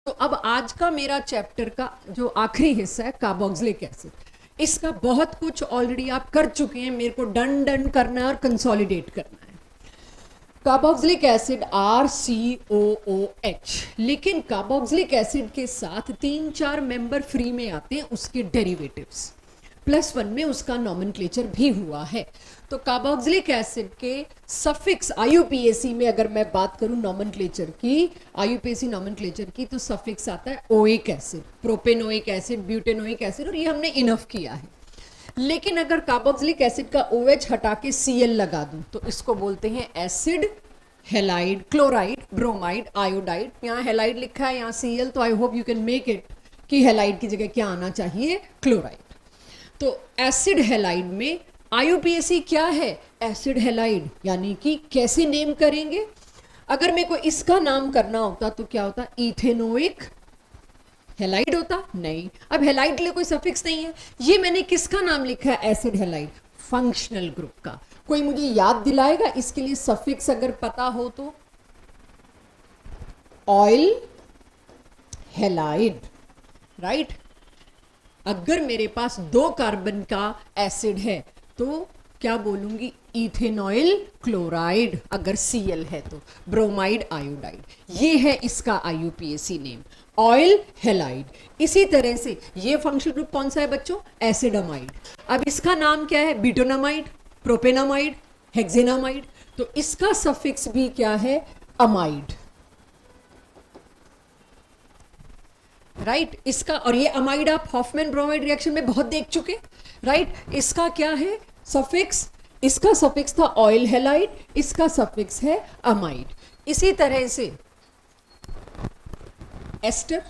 तो अब आज का मेरा चैप्टर का जो आखिरी हिस्सा है कार्बोक्सिलिक एसिड, इसका बहुत कुछ ऑलरेडी आप कर चुके हैं, मेरे को डन डन करना है और कंसोलिडेट करना है। कार्बोक्सिलिक एसिड RCOOH, लेकिन कार्बोक्सिलिक एसिड के साथ 3-4 मेंबर फ्री में आते हैं उसके डेरिवेटिव्स, +1 में उसका नॉमेनक्लेचर भी हुआ है। तो कार्बोक्सिलिक एसिड के सफिक्स IUPAC में अगर मैं बात करूं नॉमेनक्लेचर की, IUPAC नॉमेनक्लेचर की, तो सफिक्स आता है oic acid, propanoic acid, butanoic acid, और ये हमने इनफ किया है। लेकिन अगर कार्बोक्सिलिक एसिड का OH हटा के Cl लगा दूं तो इसको बोलते हैं acid halide, chloride, bromide, iodide. यहाँ हेलाइड लिखा है, यहाँ Cl, तो I hope you can make it कि हेलाइड की जगह क्या आना चाहिए, क्लोराइड। तो एसिड हेलाइड में IUPAC क्या है, एसिड हेलाइड, यानी कि कैसे नेम करेंगे। अगर मेरे को इसका नाम करना होता तो क्या होता, इथेनोइक हेलाइड होता, नहीं। अब हेलाइड के लिए कोई सफिक्स नहीं है, ये मैंने किसका नाम लिखा है, एसिड हेलाइड, फंक्शनल ग्रुप का। कोई मुझे याद दिलाएगा इसके लिए सफिक्स अगर पता हो तो? Oil halide, right. अगर मेरे पास 2 कार्बन का एसिड है तो क्या बोलूंगी, इथेनॉइल क्लोराइड, अगर Cl है तो, ब्रोमाइड, आयोडाइड। ये है इसका IUPAC नेम, ऑयल हेलाइड। इसी तरह से ये फंक्शनल ग्रुप कौन सा है बच्चों, एसिडमाइड। अब इसका नाम क्या है, ब्यूटेनामाइड, प्रोपेनामाइड, हेक्सेनामाइड। तो इसका सफिक्स भी क्या है, अमाइड, राइट। इसका, और ये अमाइड आप हॉफमैन ब्रोमाइड रिएक्शन में बहुत देख चुके, राइट। इसका क्या है सफिक्स, इसका सफिक्स था ऑयल हेलाइड, इसका सफिक्स है अमाइड। इसी तरह से एस्टर,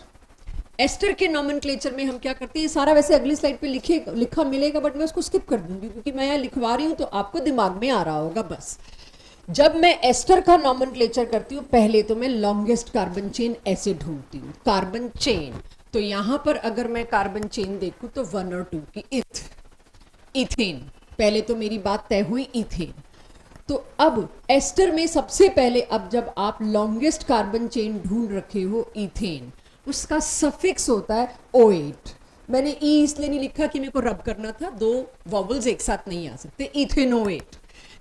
एस्टर के नॉमेनक्लेचर में हम क्या करते हैं, सारा वैसे अगली स्लाइड पे लिखा मिलेगा, बट मैं उसको स्किप कर दूंगी क्योंकि मैं यहाँ लिखवा रही हूँ तो आपको दिमाग में आ रहा होगा बस। जब मैं एस्टर का नॉमेनक्लेचर करती हूँ, पहले तो मैं लॉन्गेस्ट कार्बन चेन ऐसे ढूंढती हूँ, कार्बन चेन। तो यहां पर अगर मैं कार्बन चेन देखूं तो 1 और 2 की इथेन, पहले तो मेरी बात तय हुई इथेन। तो अब एस्टर में सबसे पहले, अब जब आप लॉन्गेस्ट कार्बन चेन ढूंढ रखे हो इथेन, उसका सफिक्स होता है O8। मैंने ई इसलिए नहीं लिखा कि मेरे को रब करना था, 2 वॉवल्स एक साथ नहीं आ सकते, इथेनोएट।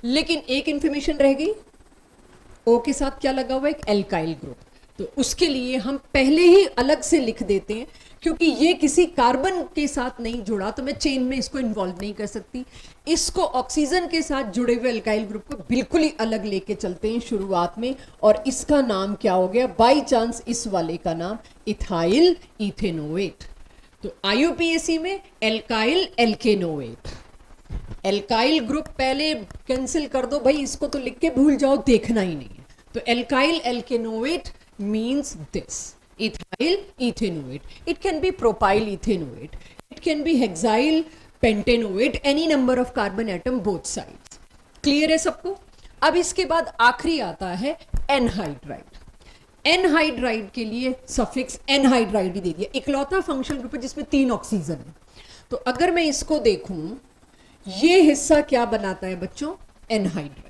लेकिन एक इंफॉर्मेशन रह गई, O के साथ क्या लगा हुआ है, एक एल्काइल ग्रुप। तो उसके लिए हम पहले ही अलग से लिख देते हैं, क्योंकि ये किसी कार्बन के साथ नहीं जुड़ा तो मैं चेन में इसको इन्वॉल्व नहीं कर सकती। इसको ऑक्सीजन के साथ जुड़े हुए एल्काइल ग्रुप को बिल्कुल ही अलग लेके चलते हैं शुरुआत में, और इसका नाम क्या हो गया, बाई चांस इस वाले का नाम इथाइल इथेनोएट। तो IUPAC में एल्काइल एल्केनोएट, एल्काइल ग्रुप पहले कैंसिल कर दो भाई, इसको तो लिख के भूल जाओ, देखना ही नहीं है। तो alkyl alkanoate means this, ethyl ethanoate. It can be propyl ethanoate, it can be hexyl pentanoate, any number of carbon atom both sides. Clear है सबको? अब इसके बाद आखिरी आता है एनहाइड्राइड। एनहाइड्राइड के लिए सफिक्स एनहाइड्राइड ही दे दिया, इकलौता फंक्शनल ग्रुप है जिसमें 3 ऑक्सीजन है। तो अगर मैं इसको देखूं, ये हिस्सा क्या बनाता है बच्चों, एनहाइड्राइड,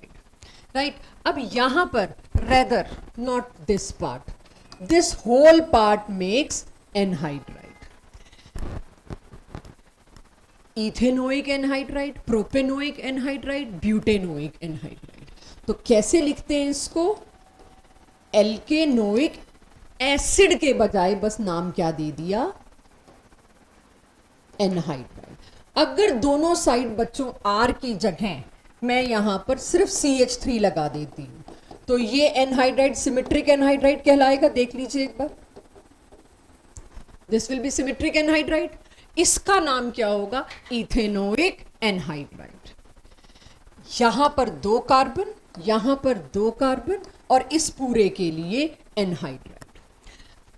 राइट। अब यहां पर rather not this part, this whole part makes anhydride, ethanoic anhydride, propanoic anhydride, butanoic anhydride. तो कैसे लिखते हैं इसको, एल्केनोइक एसिड के बजाय बस नाम क्या दे दिया, एनहाइड्राइड। अगर दोनों साइड बच्चों R की जगह मैं यहां पर सिर्फ CH3 लगा देती हूं तो ये एनहाइड्राइड सिमेट्रिक एनहाइड्राइड कहलाएगा, देख लीजिए एक बार, this will be symmetric anhydride. इसका नाम क्या होगा, इथेनोइक एनहाइड्राइड। यहां पर 2 कार्बन, यहां पर 2 कार्बन, और इस पूरे के लिए एनहाइड्राइड।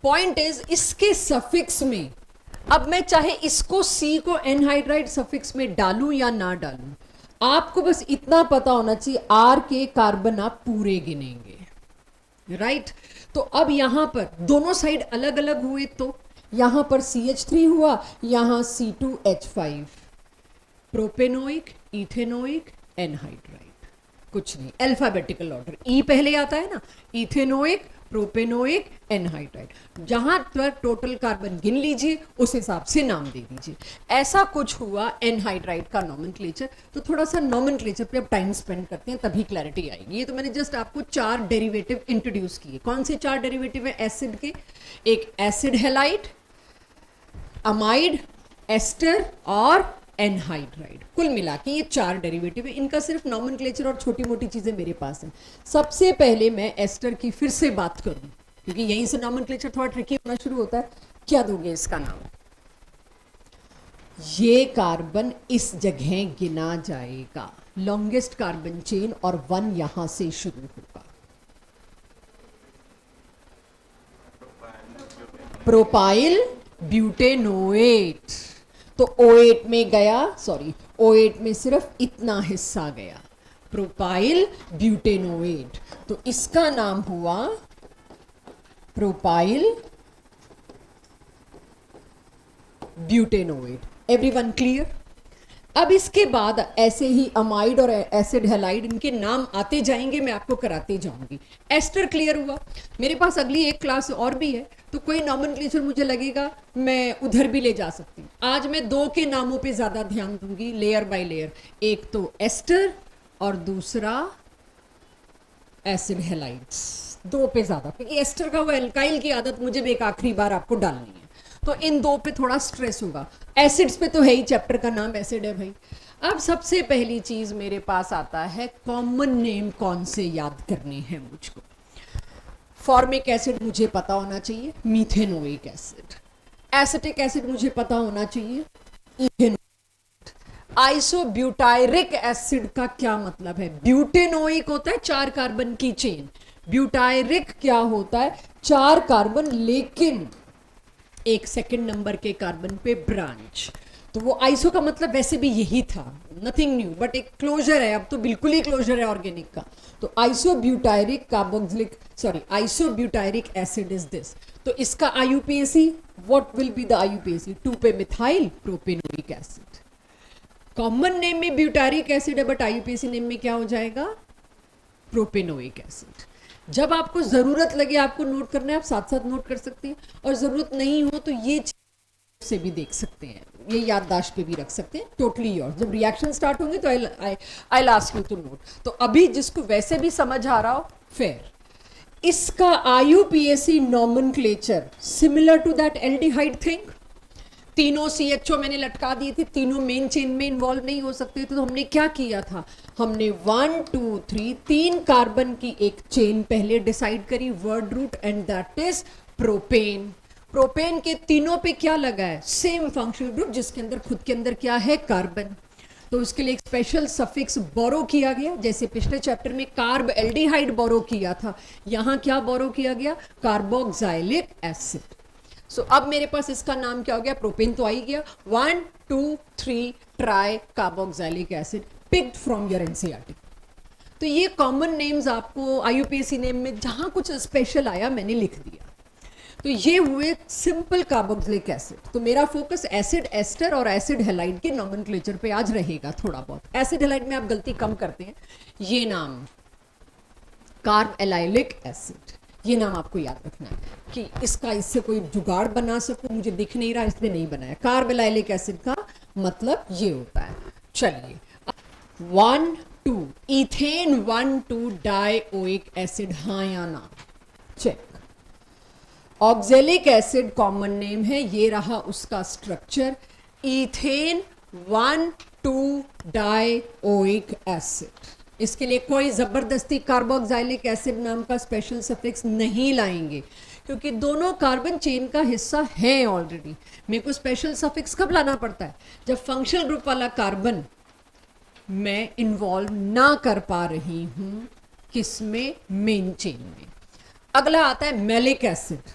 पॉइंट इज, इसके सफिक्स में अब मैं चाहे इसको C को एनहाइड्राइड सफिक्स में डालूं या ना डालूं, आपको बस इतना पता होना चाहिए, R के कार्बन आप पूरे गिनेंगे, राइट। तो अब यहां पर दोनों साइड अलग अलग हुए, तो यहां पर CH3 हुआ, यहां C2H5, प्रोपेनोइक, इथेनोइक, एनहाइड्राइड, कुछ नहीं, अल्फाबेटिकल ऑर्डर, ई पहले आता है ना, इथेनोइक, प्रोपेनोइक एनहाइड्राइड। जहां पर टोटल कार्बन गिन लीजिए उस हिसाब से नाम दे दीजिए। ऐसा कुछ हुआ एनहाइड्राइड का नॉमेनक्लेचर। तो थोड़ा सा नॉमेनक्लेचर पे अब टाइम स्पेंड करते हैं, तभी क्लैरिटी आएगी। ये तो मैंने जस्ट आपको 4 डेरिवेटिव इंट्रोड्यूस किए। कौन से 4 डेरिवेटिव है एसिड के? एक एसिड हैलाइड, अमाइड, एस्टर और एनहाइड्राइड। कुल मिला के ये 4 डेरिवेटिव है। इनका सिर्फ नॉमेनक्लेचर और छोटी मोटी चीजें मेरे पास हैं। सबसे पहले मैं एस्टर की फिर से बात करूं, क्योंकि यहीं से नॉमेनक्लेचर थोड़ा ट्रिकी होना शुरू होता है। क्या दोगे इसका नाम? ये कार्बन इस जगह गिना जाएगा, लॉन्गेस्ट कार्बन चेन, और 1 यहां से शुरू होगा। प्रोपाइल ब्यूटेनोएट। तो O8 में गया, सॉरी O8 में सिर्फ इतना हिस्सा गया, प्रोपाइल ब्यूटेनोएट। तो इसका नाम हुआ प्रोपाइल ब्यूटेनोएट। Everyone clear? अब इसके बाद ऐसे ही अमाइड और एसिड हैलाइड, इनके नाम आते जाएंगे, मैं आपको कराते जाऊंगी। एस्टर क्लियर हुआ। मेरे पास अगली एक क्लास और भी है, तो कोई नॉमेनक्लेचर मुझे लगेगा मैं उधर भी ले जा सकती हूँ। आज मैं 2 के नामों पे ज्यादा ध्यान दूंगी, लेयर बाय लेयर। एक तो एस्टर और दूसरा एसिड हैलाइड्स। 2 पे ज्यादा, क्योंकि एस्टर का वो एल्काइल की आदत मुझे भी एक आखिरी बार आपको डालनी है, तो इन 2 पे थोड़ा स्ट्रेस होगा। एसिड्स पे तो है ही, चैप्टर का नाम एसिड है भाई। अब सबसे पहली चीज मेरे पास आता है, कॉमन नेम कौन से याद करने हैं मुझको। फॉर्मिक एसिड मुझे पता होना चाहिए, मीथेनोइक एसिड। एसिटिक एसिड मुझे पता होना चाहिए, इथेनोइक। आइसोब्यूटायरिक एसिड का क्या मतलब है? ब्यूटेनोइक होता है 4 कार्बन की चेन, ब्यूटायरिक क्या होता है? 4 कार्बन लेकिन एक सेकंड नंबर के कार्बन पे ब्रांच। तो वो आइसो का मतलब वैसे भी यही था, नथिंग न्यू, बट एक क्लोजर है। अब तो बिल्कुल ही क्लोजर है ऑर्गेनिक का। तो isobutyric carboxylic, sorry isobutyric acid is this. तो इसका IUPAC, what will be the IUPAC? 2 पे methyl propanoic acid. Common name में ब्यूटारिक एसिड है, बट IUPAC नेम में क्या हो जाएगा? Propanoic acid. जब आपको जरूरत लगे आपको नोट करना है, आप साथ साथ नोट कर सकते हैं, और जरूरत नहीं हो तो ये से भी देख सकते हैं, ये याददाश्त पे भी रख सकते हैं। Totally your. जब रिएक्शन स्टार्ट होंगे तो I ask you to note. तो अभी जिसको वैसे भी समझ आ रहा हो, फेयर। इसका IUPAC nomenclature similar to that aldehyde thing. तीनों CHO मैंने लटका दिए थे, तीनों मेन चेन में इन्वॉल्व नहीं हो सकते थे। तो हमने क्या किया था? हमने 1 2 3 3 कार्बन की एक चेन पहले डिसाइड करी, word root, and that is propane. Propane के तीनों पे क्या लगा है? सेम फंक्शनल ग्रुप, जिसके अंदर खुद के अंदर क्या है? कार्बन। तो उसके लिए एक स्पेशल सफिक्स बोरो किया गया, जैसे पिछले चैप्टर में कार्ब एल्डिहाइड बोरो किया था, यहां क्या बोरो किया गया? Carboxylic acid. सो अब मेरे पास इसका नाम क्या हो गया? प्रोपेन तो आ ही गया। 1 2 3 try carboxylic acid, picked from your NCERT। तो ये कॉमन नेम्स आपको IUPAC नेम में जहां कुछ स्पेशल आया मैंने लिख दिया। तो ये हुए सिंपल कार्बोक्सिलिक एसिड। तो मेरा फोकस एसिड, एस्टर और एसिड हैलाइड के नॉमेनक्लेचर पे आज रहेगा थोड़ा बहुत। एसिड हैलाइड में आप गलती कम करते हैं, ये नाम कार्ब एलाइलिक एसिड, ये नाम आपको याद रखना है कि इसका इससे कोई जुगाड़ बना सकूं, मुझे दिख नहीं रहा इसलिए नहीं बनाया। कार्ब एलाइलिक एसिड का मतलब ये होता है। चलिए 1 2 इथेन 1 2 डाइओइक एसिड, हाँ या ना? Check. Oxalic acid common name है, ये रहा उसका स्ट्रक्चर, इथेन 1 2 डाइओइक एसिड। इसके लिए कोई जबरदस्ती कार्बोक्सिलिक एसिड नाम का स्पेशल सफिक्स नहीं लाएंगे, क्योंकि दोनों कार्बन चेन का हिस्सा है ऑलरेडी। मेरे को स्पेशल सफिक्स कब लाना पड़ता है? जब फंक्शनल ग्रुप वाला कार्बन मैं इन्वॉल्व ना कर पा रही हूं, किसमें? मेन चेन में। अगला आता है malic acid,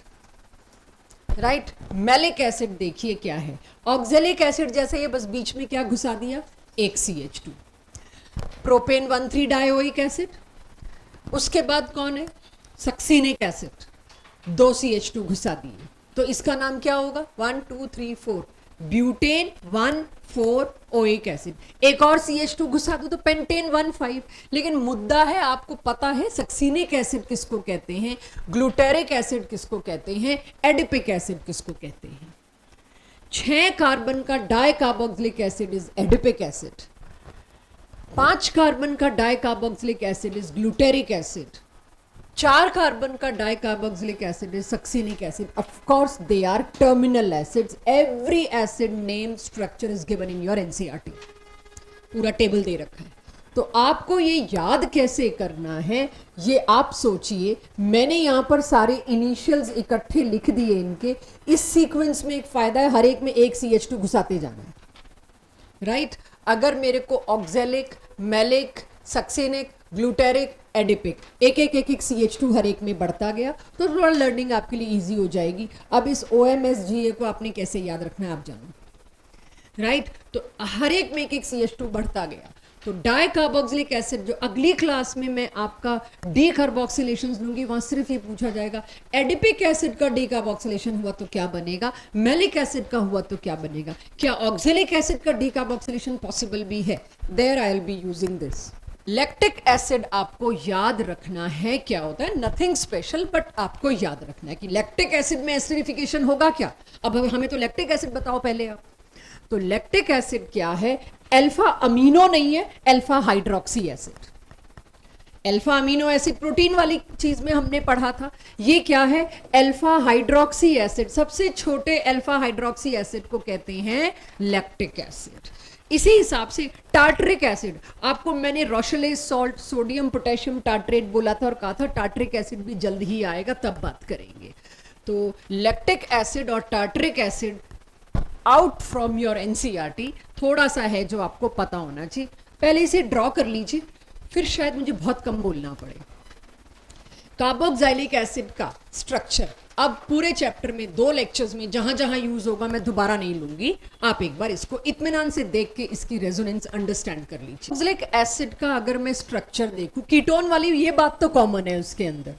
right? Malic acid देखिए क्या है, ऑक्जेलिक एसिड जैसे ये, बस बीच में क्या घुसा दिया? एक CH2। Propane 1 3 dioic acid. उसके बाद कौन है? सक्सीनिक एसिड, 2 CH2 घुसा दिए। तो इसका नाम क्या होगा? 1 2 3 4 ब्यूटेन 1,4 ओइक एसिड, एक और CH2 घुसा दो तो पेंटेन 1,5। लेकिन मुद्दा है, आपको पता है सक्सीनिक एसिड किसको कहते हैं, ग्लूटेरिक एसिड किसको कहते हैं, एडिपिक एसिड किसको कहते हैं। 6 कार्बन का dicarboxylic acid is adipic acid, 5 carbon का dicarboxylic acid is glutaric acid, 4 carbon का dicarboxylic acid is succinic acid. Of course they are terminal acids, every acid name structure is given in your NCERT, पूरा table दे रखा है। तो आपको ये याद कैसे करना है, ये आप सोचिए। मैंने यहां पर सारे इनिशियल्स इकट्ठे लिख दिए इनके। इस सीक्वेंस में एक फायदा है, हर एक में एक CH2 घुसाते जाना है, राइट। अगर मेरे को oxalic, malic, succinic, glutaric, adipic एक एक CH2 हर एक में बढ़ता गया तो थोड़ा लर्निंग आपके लिए इजी हो जाएगी। अब इस OMSGA को आपने कैसे याद रखना है आप जानो, राइट। तो हर एक में एक CH2 बढ़ता गया। तो डाइकार्बोक्सिलिक एसिड, जो अगली क्लास में मैं आपका डीकार्बोक्सिलेशन लूंगी, वहां सिर्फ ये पूछा जाएगा एडिपिक एसिड का डीकार्बोक्सिलेशन हुआ तो क्या बनेगा, मेलिक एसिड का हुआ तो क्या बनेगा, क्या ऑक्जेलिक एसिड का डीकार्बोक्सिलेशन पॉसिबल भी है। There I will be using this. Lactic acid आपको याद रखना है क्या होता है, नथिंग स्पेशल, बट आपको याद रखना है कि लैक्टिक एसिड में एसिडिफिकेशन होगा क्या। अब हमें तो लैक्टिक एसिड बताओ पहले आप। तो लैक्टिक एसिड क्या है, अल्फा अमीनो नहीं है, alpha hydroxy acid. Alpha amino acid protein वाली चीज में हमने पढ़ा था, ये क्या है, अल्फा हाइड्रोक्सी एसिड। सबसे छोटे अल्फा हाइड्रोक्सी एसिड को कहते हैं लैक्टिक एसिड। इसी हिसाब से टार्टरिक एसिड, आपको मैंने रोशेलेज सॉल्ट, सोडियम पोटेशियम टार्ट्रेट बोला था और कहा था टार्टरिक एसिड भी जल्द ही आएगा, तब बात करेंगे। तो लैक्टिक एसिड और tartaric acid out from your NCERT थोड़ा सा है जो आपको पता होना चाहिए। पहले इसे ड्रॉ कर लीजिए, फिर शायद मुझे बहुत कम बोलना पड़े। कार्बोक्सिलिक एसिड का स्ट्रक्चर अब पूरे चैप्टर में 2 लेक्चर्स में जहां जहां यूज होगा मैं दोबारा नहीं लूंगी, आप एक बार इसको इत्मीनान से देख के इसकी रेजोनेंस अंडरस्टैंड कर लीजिए। कार्बोक्सिलिक एसिड का अगर मैं स्ट्रक्चर देखूं, कीटोन वाली ये बात तो कॉमन है उसके अंदर,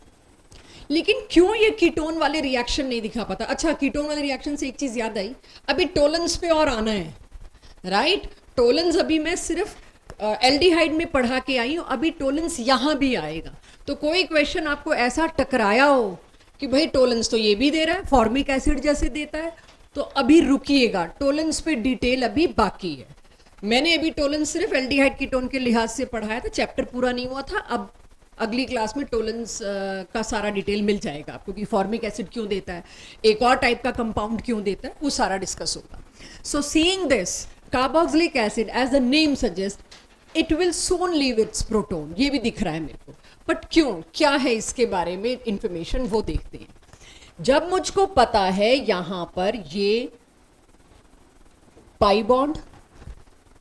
लेकिन क्यों ये कीटोन वाले रिएक्शन नहीं दिखा पाता। अच्छा, कीटोन वाले रिएक्शन से एक चीज याद आई, अभी टोलेंस पे और आना है, राइट। टोलेंस अभी मैं सिर्फ एल्डिहाइड में पढ़ा के आई हूं, अभी टोलेंस यहां भी आएगा। तो कोई क्वेश्चन आपको ऐसा टकराया हो कि भाई टोलेंस तो ये भी दे रहा है, फॉर्मिक एसिड जैसे देता है, तो अभी रुकिएगा, टोलेंस पे डिटेल अभी बाकी है। मैंने अभी टोलेंस सिर्फ एल्डिहाइड कीटोन के लिहाज से पढ़ाया था, चैप्टर पूरा नहीं हुआ था। अब अगली क्लास में टोलेंस का सारा डिटेल मिल जाएगा आपको कि फॉर्मिक एसिड क्यों देता है, एक और टाइप का कंपाउंड क्यों देता है, वो सारा डिस्कस होगा। So seeing this, carboxylic acid as the name suggest it will soon leave its proton, ये भी दिख रहा है मेरे को, बट क्यों, क्या है इसके बारे में इंफॉर्मेशन वो देखते हैं। जब मुझको पता है यहां पर ये pi bond,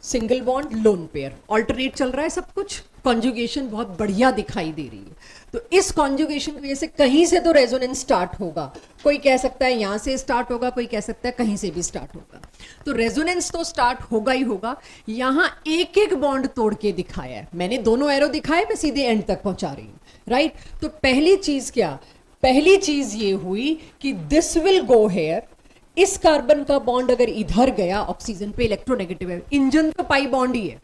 single bond, lone pair, alternate चल रहा है सब कुछ, कॉन्जुगेशन बहुत बढ़िया दिखाई दे रही है। तो इस कॉन्जुगेशन की वजह से कहीं से तो रेजोनेंस स्टार्ट होगा। कोई कह सकता है यहां से स्टार्ट होगा, कोई कह सकता है कहीं से भी स्टार्ट होगा। तो रेजोनेंस तो स्टार्ट होगा ही होगा। यहां एक एक बॉन्ड तोड़ के दिखाया है मैंने, दोनों एरो दिखाए, मैं सीधे एंड तक पहुंचा रही हूं, राइट। तो पहली चीज क्या, पहली चीज ये हुई कि दिस विल गो हेयर। इस कार्बन का बॉन्ड अगर इधर गया, ऑक्सीजन पे इलेक्ट्रोनेगेटिव है, इंजन तो पाई बॉन्ड ही है,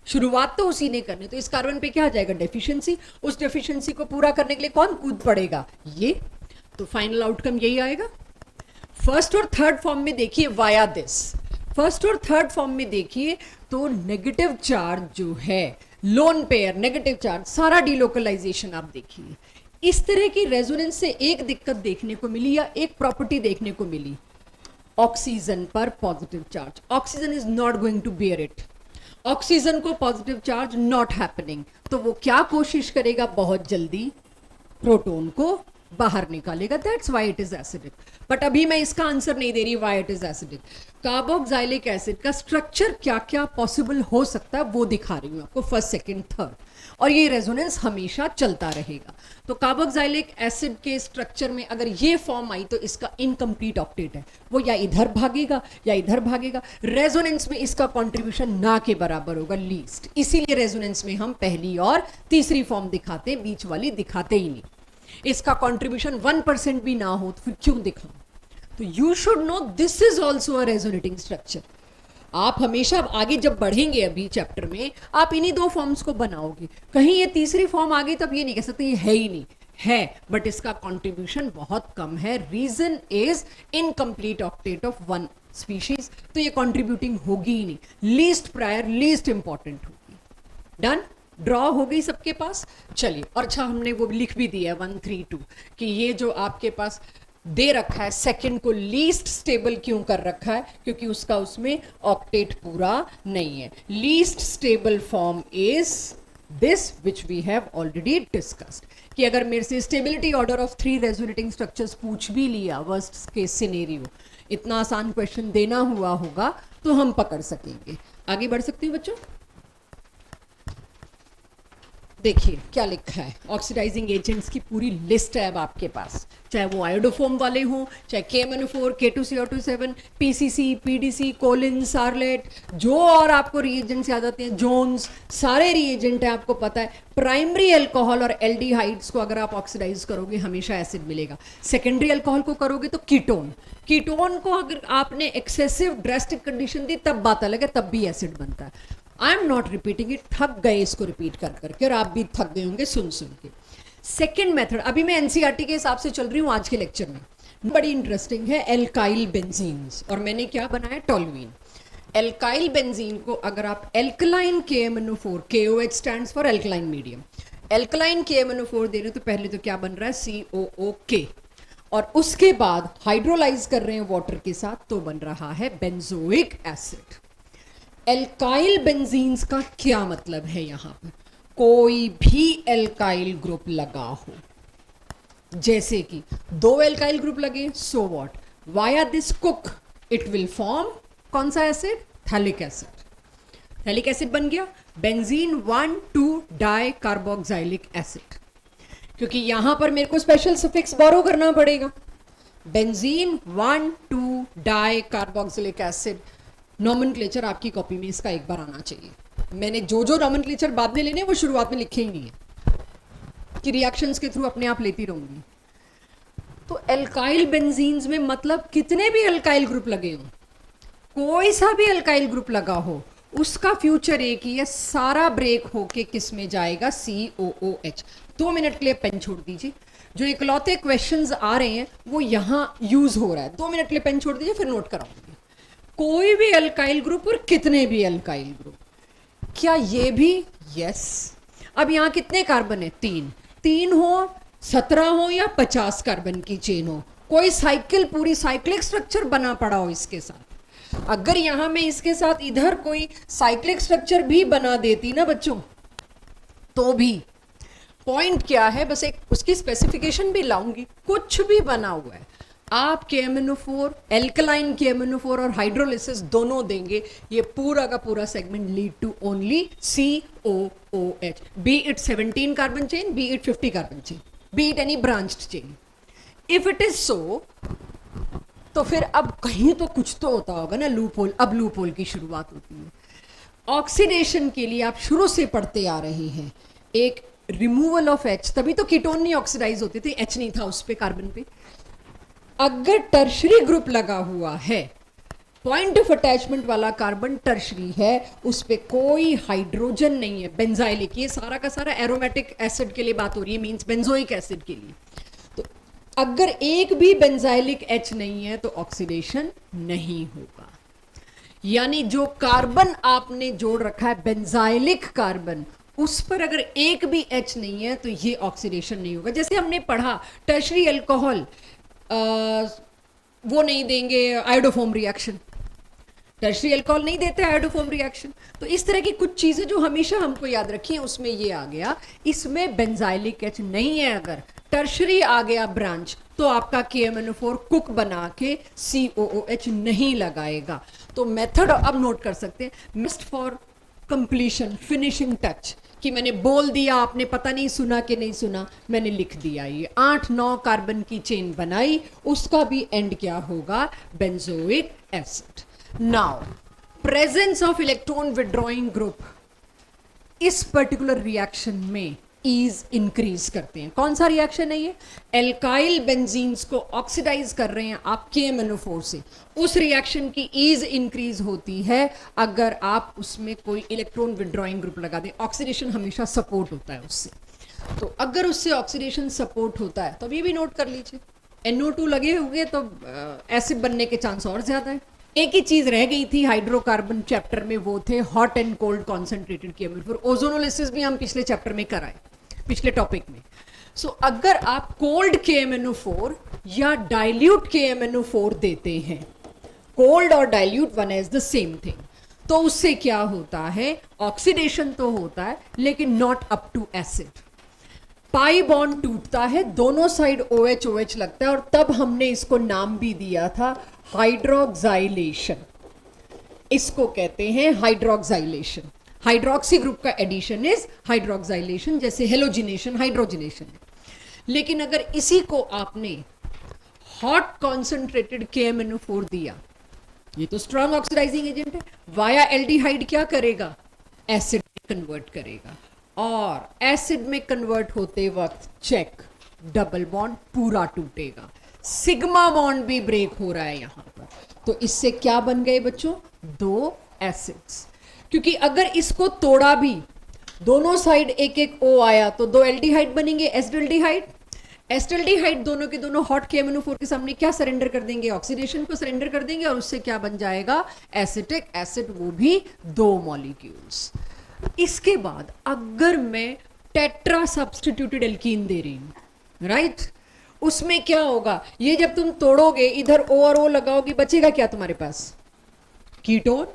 शुरुआत तो उसी ने करनी, तो इस कार्बन पे क्या आ जाएगा, डेफिशिएंसी। उस डेफिशिएंसी को पूरा करने के लिए कौन कूद पड़ेगा, ये। तो फाइनल आउटकम यही आएगा। फर्स्ट और थर्ड फॉर्म में देखिए वाया दिस, फर्स्ट और थर्ड फॉर्म में देखिए तो नेगेटिव चार्ज जो है, लोन पेयर, नेगेटिव चार्ज, सारा डिलोकलाइजेशन आप देखिए। इस तरह की रेजोनेंस से एक दिक्कत देखने को मिली या एक प्रॉपर्टी देखने को मिली, ऑक्सीजन पर positive charge, oxygen is not going to bear it, oxygen को पॉजिटिव चार्ज नॉट हैपनिंग। तो वो क्या कोशिश करेगा, बहुत जल्दी प्रोटॉन को बाहर निकालेगा, that's why it is acidic. But अभी मैं इसका आंसर नहीं दे रही why it is acidic. Carboxylic acid का स्ट्रक्चर क्या क्या पॉसिबल हो सकता है वो दिखा रही हूं आपको, फर्स्ट सेकंड थर्ड, और ये रेजोनेंस हमेशा चलता रहेगा। तो कार्बोक्सिलिक एसिड के स्ट्रक्चर में अगर ये फॉर्म आई तो इसका इनकम्प्लीट ऑक्टेट है, वो या इधर भागेगा या इधर भागेगा। रेजोनेंस में इसका कॉन्ट्रीब्यूशन ना के बराबर होगा, लीस्ट। इसीलिए रेजोनेंस में हम पहली और तीसरी फॉर्म दिखाते हैं, बीच वाली दिखाते ही नहीं। इसका कॉन्ट्रीब्यूशन 1% भी ना हो तो फिर क्यों दिखाऊं। तो you should know this is also a resonating structure. आप हमेशा आगे जब बढ़ेंगे अभी चैप्टर में आप इन्हीं दो फॉर्म्स को बनाओगे, कहीं ये तीसरी फॉर्म आ गई तब ये नहीं कह सकते ये है ही नहीं, है बट इसका कंट्रीब्यूशन बहुत कम है। Reason is incomplete octet of one species, तो ये कंट्रीब्यूटिंग होगी ही नहीं, लीस्ट प्रायर लीस्ट इंपॉर्टेंट होगी। डन, ड्रॉ हो गई सबके पास। चलिए, और अच्छा हमने वो लिख भी दिया 132 कि ये जो आपके पास दे रखा है सेकंड को लीस्ट स्टेबल क्यों कर रखा है, क्योंकि उसका उसमें ऑक्टेट पूरा नहीं है। Least stable form is this which we have already discussed, कि अगर मेरे से stability order of 3 resonating structures पूछ भी लिया वर्स्ट केस सिनेरियो, इतना आसान क्वेश्चन देना हुआ होगा तो हम पकड़ सकेंगे। आगे बढ़ सकती हूँ बच्चों? देखिए क्या लिखा है, ऑक्सीडाइजिंग एजेंट्स की पूरी लिस्ट है अब आपके पास, चाहे वो आयोडोफोम वाले हों, चाहे KMnO4, K2CO27, PCC, PDC, Colin, Charlotte, जो और आपको रिएजेंट्स याद आते हैं, जोन्स, सारे रिएजेंट है आपको पता है। प्राइमरी अल्कोहल और एल्डिहाइड्स को अगर आप ऑक्सीडाइज करोगे हमेशा एसिड मिलेगा, सेकेंडरी अल्कोहल को करोगे तो कीटोन, कीटोन को अगर आपने एक्सेसिव ड्रेस्टिक कंडीशन दी तब बात अलग है, तब भी एसिड बनता है। I am not repeating it, थक गए इसको रिपीट कर करके, और आप भी थक गए होंगे सुन सुन के। सेकेंड मेथड, अभी मैं एनसीईआरटी के हिसाब से चल रही हूँ आज के लेक्चर में, बड़ी इंटरेस्टिंग है, एल्काइल बेंजीन्स, और मैंने क्या बनाया, टोल्यूइन। एल्काइल बेंजीन को अगर आप alkaline KMnO4, KOH stands for alkaline medium, alkaline KMnO4 दे रहे हो तो पहले तो क्या बन रहा है, COOK, और उसके बाद हाइड्रोलाइज कर रहे हैं वाटर के साथ तो बन रहा है बेंजोइक एसिड। एल्काइल बेंजीन्स का क्या मतलब है, यहां पर कोई भी एल्काइल ग्रुप लगा हो, जैसे कि 2 एल्काइल ग्रुप लगे, so what, via this cook it will form कौन सा acid, phthalic acid. Phthalic acid बन गया बेंजीन 1,2 डाई कार्बोक्सिलिक एसिड, क्योंकि यहां पर मेरे को स्पेशल सफिक्स बोरो करना पड़ेगा, benzene 1,2 di carboxylic acid. Nomenclature आपकी कॉपी में इसका एक बार आना चाहिए, मैंने जो जो नॉमेनक्लेचर बाद में लेने वो शुरुआत में लिखे ही नहीं है कि रिएक्शंस के थ्रू अपने आप लेती रहूंगी। तो एल्काइल बेंजीन्स में मतलब कितने भी एल्काइल ग्रुप लगे हों, कोई सा भी एल्काइल ग्रुप लगा हो, उसका फ्यूचर एक ही है, सारा ब्रेक होके किस में जाएगा, COOH। 2 मिनट के लिए पेन छोड़ दीजिए, जो इकलौते क्वेश्चंस आ रहे हैं वो यहां यूज हो रहा है, 2 मिनट के लिए पेन छोड़ दीजिए फिर नोट कराऊंगी। कोई भी अल्काइल ग्रुप और कितने भी अल्काइल ग्रुप, क्या ये भी, यस। अब यहां कितने कार्बन है, 3 हो, 17 हो या 50 कार्बन की चेन हो, कोई साइकिल पूरी साइक्लिक स्ट्रक्चर बना पड़ा हो इसके साथ, अगर यहां मैं इसके साथ इधर कोई साइक्लिक स्ट्रक्चर भी बना देती ना बच्चों, तो भी पॉइंट क्या है, बस एक उसकी स्पेसिफिकेशन भी लाऊंगी, कुछ भी बना हुआ है आप KMnO4, एल्कलाइन KMnO4 और हाइड्रोलिसिस दोनों देंगे, ये पूरा का पूरा segment lead to only COOH, be it 17 carbon chain, be it 50 carbon chain, be it any branched chain. If it is so, तो फिर अब कहीं तो कुछ तो होता होगा ना, लूप होल। अब लूप होल की शुरुआत होती है। ऑक्सीडेशन के लिए आप शुरू से पढ़ते आ रहे हैं, एक रिमूवल ऑफ H, तभी तो कीटोन नहीं ऑक्सीडाइज होते थे, H नहीं था उस पे, कार्बन पे। अगर टर्शरी ग्रुप लगा हुआ है, पॉइंट ऑफ अटैचमेंट वाला कार्बन टर्शरी है, उस पे कोई हाइड्रोजन नहीं है, बेंजाइलिक, ये सारा का सारा एरोमेटिक एसिड के लिए बात हो रही है, मींस बेंजोइक एसिड के लिए। तो अगर एक भी बेंजाइलिक H नहीं है तो ऑक्सीडेशन नहीं होगा, यानी जो कार्बन आपने जोड़ रखा है बेंजाइलिक कार्बन, उस पर अगर एक भी H नहीं है तो ये ऑक्सीडेशन नहीं होगा। जैसे हमने पढ़ा टर्शरी अल्कोहल वो नहीं देंगे आयोडोफोम रिएक्शन, टर्शरी अल्कोहल नहीं देते आयोडोफोम रिएक्शन। तो इस तरह की कुछ चीजें जो हमेशा हमको याद रखी हैं, उसमें ये आ गया, इसमें बेंजाइलिक H नहीं है, अगर टर्शरी आ गया ब्रांच तो आपका KMnO4 कुक बना के COOH नहीं लगाएगा। तो मेथड अब नोट कर सकते हैं, mist for completion, finishing touch, कि मैंने बोल दिया, आपने पता नहीं सुना कि नहीं सुना, मैंने लिख दिया, ये 8-9 कार्बन की चेन बनाई, उसका भी एंड क्या होगा, benzoic acid. Now presence of electron withdrawing group, इस पर्टिकुलर रिएक्शन में ईज इंक्रीज करते हैं। कौन सा रिएक्शन है ये? एल्काइल बेंजीन्स को ऑक्सीडाइज कर रहे हैं आप KMnO4 से, उस रिएक्शन की ईज इंक्रीज होती है अगर आप उसमें कोई इलेक्ट्रॉन विड्रॉइंग ग्रुप लगा दें। ऑक्सीडेशन हमेशा सपोर्ट होता है उससे, तो अगर उससे ऑक्सीडेशन सपोर्ट होता है तो अब ये भी नोट कर लीजिए, NO2 लगे हुए तो एसिड बनने के चांस और ज्यादा है। एक ही चीज रह गई थी हाइड्रोकार्बन चैप्टर में, वो थे hot and cold concentrated KMnO4। Ozonolysis भी हम पिछले चैप्टर में कराए, पिछले टॉपिक में। सो अगर आप कोल्ड KMnO4 या डाइल्यूट KMnO4 देते हैं, कोल्ड और dilute one is the same thing, तो उससे क्या होता है, ऑक्सीडेशन तो होता है लेकिन not up to acid. Pi bond टूटता है, दोनों साइड OH OH लगता है, और तब हमने इसको नाम भी दिया था हाइड्रोक्साइलेशन। इसको कहते हैं हाइड्रोक्साइलेशन। हाइड्रोक्सी ग्रुप का एडिशन इज हाइड्रोक्साइलेशन, जैसे हेलोजिनेशन हाइड्रोजिनेशन है। लेकिन अगर इसी को आपने हॉट कॉन्सेंट्रेटेड KMnO4 दिया, ये तो स्ट्रॉन्ग ऑक्सीडाइजिंग एजेंट है, वाया एल्डिहाइड क्या करेगा, एसिड में कन्वर्ट करेगा, और एसिड में कन्वर्ट होते वक्त चेक, डबल बॉन्ड पूरा टूटेगा, सिग्मा बॉन्ड भी ब्रेक हो रहा है यहां पर। तो इससे क्या बन गए बच्चों, दो एसिड्स। क्योंकि अगर इसको तोड़ा भी, दोनों साइड एक एक O आया तो दो एल्डिहाइड बनेंगे, एसिडल्डिहाइड। एसिडल्डिहाइड दोनों के दोनों हॉट KMnO4 के सामने क्या सरेंडर कर देंगे, ऑक्सीडेशन को सरेंडर कर देंगे, और उससे क्या बन जाएगा, एसिटिक एसिड, वो भी दो मॉलिक्यूल्स। इसके बाद अगर मैं टेट्रा सब्स्टिट्यूटेड एल्कीन दे रही हूं, राइट, उसमें क्या होगा, ये जब तुम तोड़ोगे इधर O और O लगाओगे, बचेगा क्या तुम्हारे पास, कीटोन।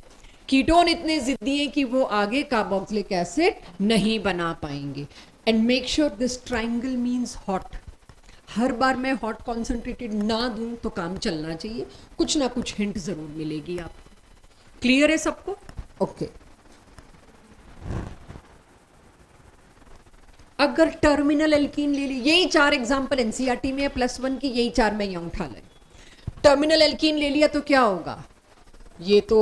कीटोन इतने जिद्दी हैं कि वो आगे कार्बोक्सिलिक एसिड नहीं बना पाएंगे। And make sure this triangle means hot. हर बार मैं हॉट कॉन्सेंट्रेटेड ना दूं तो काम चलना चाहिए, कुछ ना कुछ हिंट जरूर मिलेगी आपको। क्लियर है सबको? ओके। अगर टर्मिनल एल्कीन ले ली, यही 4 एग्जांपल एनसीईआरटी में +1 की, यही 4 मैं यहां उठा लाई। टर्मिनल एल्कीन ले लिया तो क्या होगा, ये तो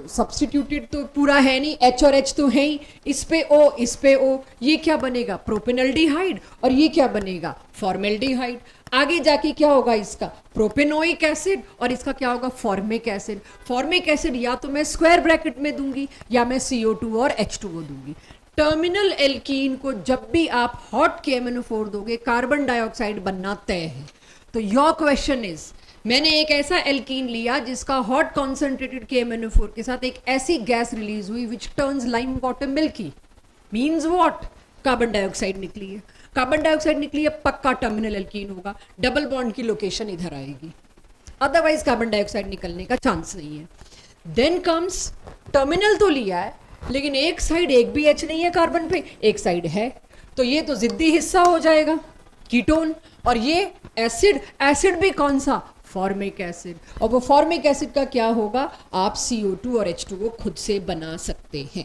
सब्स्टिट्यूटेड तो पूरा है नहीं, H और H तो है ही, इस पे O इस पे O, ये क्या बनेगा, प्रोपेनल्डिहाइड, और ये क्या बनेगा, फॉर्मेल्डिहाइड। आगे जाके क्या होगा इसका, प्रोपेनोइक एसिड, और इसका क्या होगा, फॉर्मिक एसिड। फॉर्मिक एसिड या तो मैं स्क्वायर ब्रैकेट में दूंगी या मैं CO2 और H2O दूंगी। टर्मिनल एल्कीन को जब भी आप हॉट KMnO4 दोगे, कार्बन डाइऑक्साइड बनना तय है। तो योर क्वेश्चन इज, मैंने एक ऐसा एल्कीन लिया जिसका हॉट कॉन्सेंट्रेटेड KMnO4 के साथ एक ऐसी गैस रिलीज हुई which turns lime water milky, means what, carbon dioxide निकली है। कार्बन डाइऑक्साइड निकली है, पक्का टर्मिनल एल्कीन होगा, डबल बॉन्ड की लोकेशन इधर आएगी, अदरवाइज कार्बन डाइऑक्साइड निकलने का चांस नहीं है। देन कम्स, टर्मिनल तो लिया है लेकिन एक साइड एक भी H नहीं है कार्बन पे, एक साइड है, तो ये तो जिद्दी हिस्सा हो जाएगा कीटोन, और ये एसिड, एसिड भी कौन सा, फॉर्मिक एसिड। और वो फॉर्मिक एसिड का क्या होगा, आप CO2 और H2O खुद से बना सकते हैं।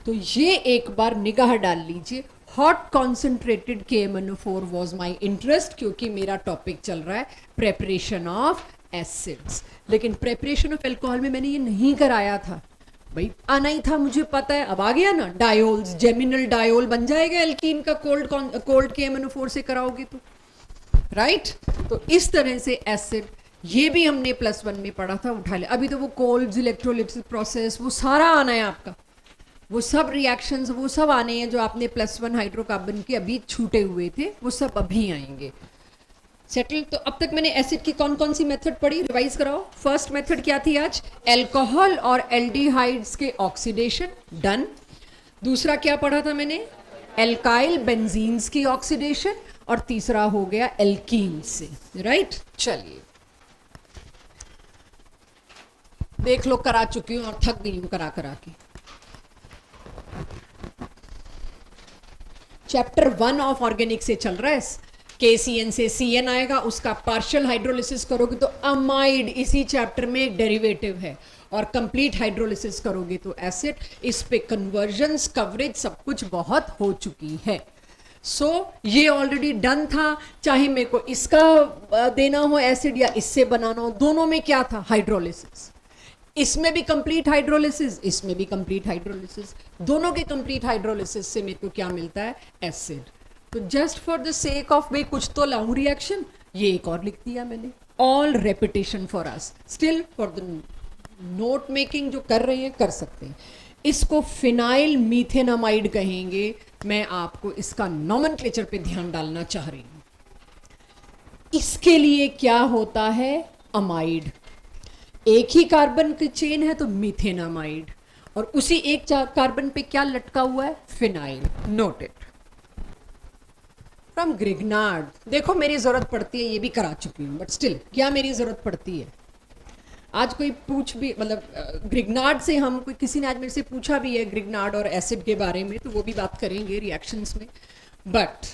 तो ये एक बार निगाह डाल लीजिए। Hot concentrated KMnO4 was my interest, क्योंकि मेरा टॉपिक चल रहा है प्रेपरेशन ऑफ एसिड्स। लेकिन प्रेपरेशन ऑफ एल्कोहल में मैंने ये नहीं कराया था भाई, आना ही था, मुझे पता है, अब आ गया ना, डायोल्स, जेमिनल डायोल बन जाएगा एल्कीन का, कोल्ड KMnO4 से कराओगे तो, राइट। तो इस तरह से एसिड, ये भी हमने +1 में पढ़ा था, उठा ले। अभी तो वो कोल्ब्स इलेक्ट्रोलिसिस प्रोसेस, वो सारा आना है आपका, वो सब रिएक्शंस, वो सब आने हैं जो आपने +1 हाइड्रोकार्बन के अभी छूटे हुए थे, वो सब अभी आएंगे। सेटल। तो अब तक मैंने एसिड की कौन कौन सी मेथड पढ़ी, रिवाइज कराओ। फर्स्ट मेथड क्या थी आज, एल्कोहल और एल्डिहाइड्स के ऑक्सीडेशन, डन। दूसरा क्या पढ़ा था मैंने, एल्काइल बेंजीन्स की ऑक्सीडेशन, और तीसरा हो गया एल्कीन से, राइट। चलिए देख लो, करा चुकी हूं और थक गई हूं करा करा के। चैप्टर 1 ऑफ ऑर्गेनिक से चल रहा है, KCN से CN आएगा, उसका पार्शियल हाइड्रोलिसिस करोगे तो अमाइड इसी चैप्टर में एक डेरिवेटिव है, और कंप्लीट हाइड्रोलिसिस करोगे तो एसिड। इस पे कन्वर्जन्स, कवरेज, सब कुछ बहुत हो चुकी है। सो ये ऑलरेडी डन था, चाहे मेरे को इसका देना हो एसिड या इससे बनाना हो, दोनों में क्या था, हाइड्रोलिसिस। इसमें भी कंप्लीट हाइड्रोलिसिस, इसमें भी कंप्लीट हाइड्रोलिसिस, दोनों के कंप्लीट हाइड्रोलिसिस से मेरे को क्या मिलता है, एसिड। तो just for the sake of भाई कुछ तो लाऊं रिएक्शन, ये एक और लिख दिया मैंने। All repetition for us, still for the note making जो कर रहे हैं कर सकते हैं। इसको फिनाइल मीथेनामाइड कहेंगे। मैं आपको इसका नॉमेनक्लेचर पे ध्यान डालना चाह रही हूं। इसके लिए क्या होता है, अमाइड, एक ही कार्बन की चेन है तो मीथेनामाइड, और उसी एक कार्बन पे क्या लटका हुआ है, phenyl. Note it from Grignard. देखो मेरी जरूरत पड़ती है, ये भी करा चुकी हूं, बट स्टिल क्या मेरी जरूरत पड़ती है। आज कोई पूछ भी, मतलब ग्रिग्नार्ड से हम कोई, किसी ने आज मेरे से पूछा भी है ग्रिग्नार्ड और एसिड के बारे में, तो वो भी बात करेंगे रिएक्शंस में। बट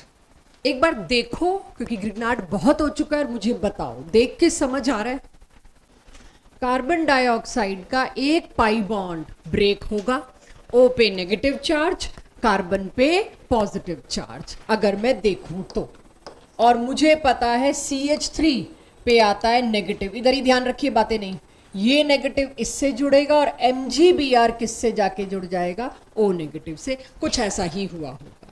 एक बार देखो, क्योंकि ग्रिग्नार्ड बहुत हो चुका है, और मुझे बताओ देख के समझ आ रहा है। कार्बन डाइऑक्साइड का एक पाई बॉन्ड ब्रेक होगा, O पे नेगेटिव चार्ज, कार्बन पे पॉजिटिव चार्ज, अगर मैं देखूं तो। और मुझे पता है CH3 पे आता है नेगेटिव, इधर ही ध्यान रखिए बातें नहीं, ये नेगेटिव इससे जुड़ेगा और MgBr किससे जाके जुड़ जाएगा, O नेगेटिव से। कुछ ऐसा ही हुआ होगा।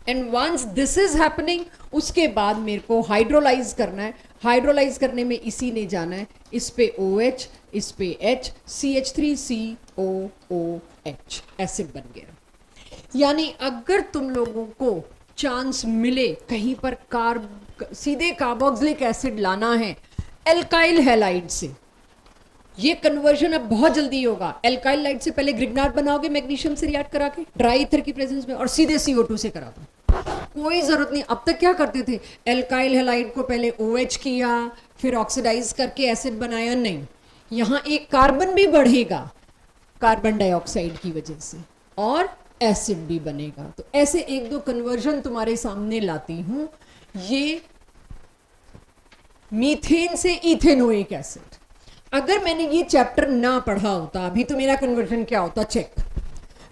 And once this is happening, उसके बाद मेरे को हाइड्रोलाइज करना है। हाइड्रोलाइज करने में इसी ने जाना है, इस पे OH, इस पे H, CH3COOH, एसिड बन गया। यानी अगर तुम लोगों को चांस मिले कहीं पर सीधे कार्बोक्सिलिक एसिड लाना है एल्काइल हैलाइड से, ये कन्वर्जन अब बहुत जल्दी होगा। एल्काइल लाइट से पहले ग्रिग्नार्ड बनाओगे मैग्नीशियम से रिएक्ट करा के ड्राई ईथर की प्रेजेंस में, और सीधे CO2 से करा दो, कोई जरूरत नहीं। अब तक क्या करते थे, एल्काइल हैलाइड को पहले OH किया, फिर ऑक्सीडाइज करके एसिड बनाया, नहीं, यहाँ एक कार्बन भी बढ़ेगा कार्बन डाइऑक्साइड की वजह से, और एसिड भी बनेगा। तो ऐसे एक दो कन्वर्जन तुम्हारे सामने लाती हूं। ये मीथेन से इथेनोइक एसिड, अगर मैंने ये चैप्टर ना पढ़ा होता अभी तो मेरा कन्वर्जन क्या होता, चेक।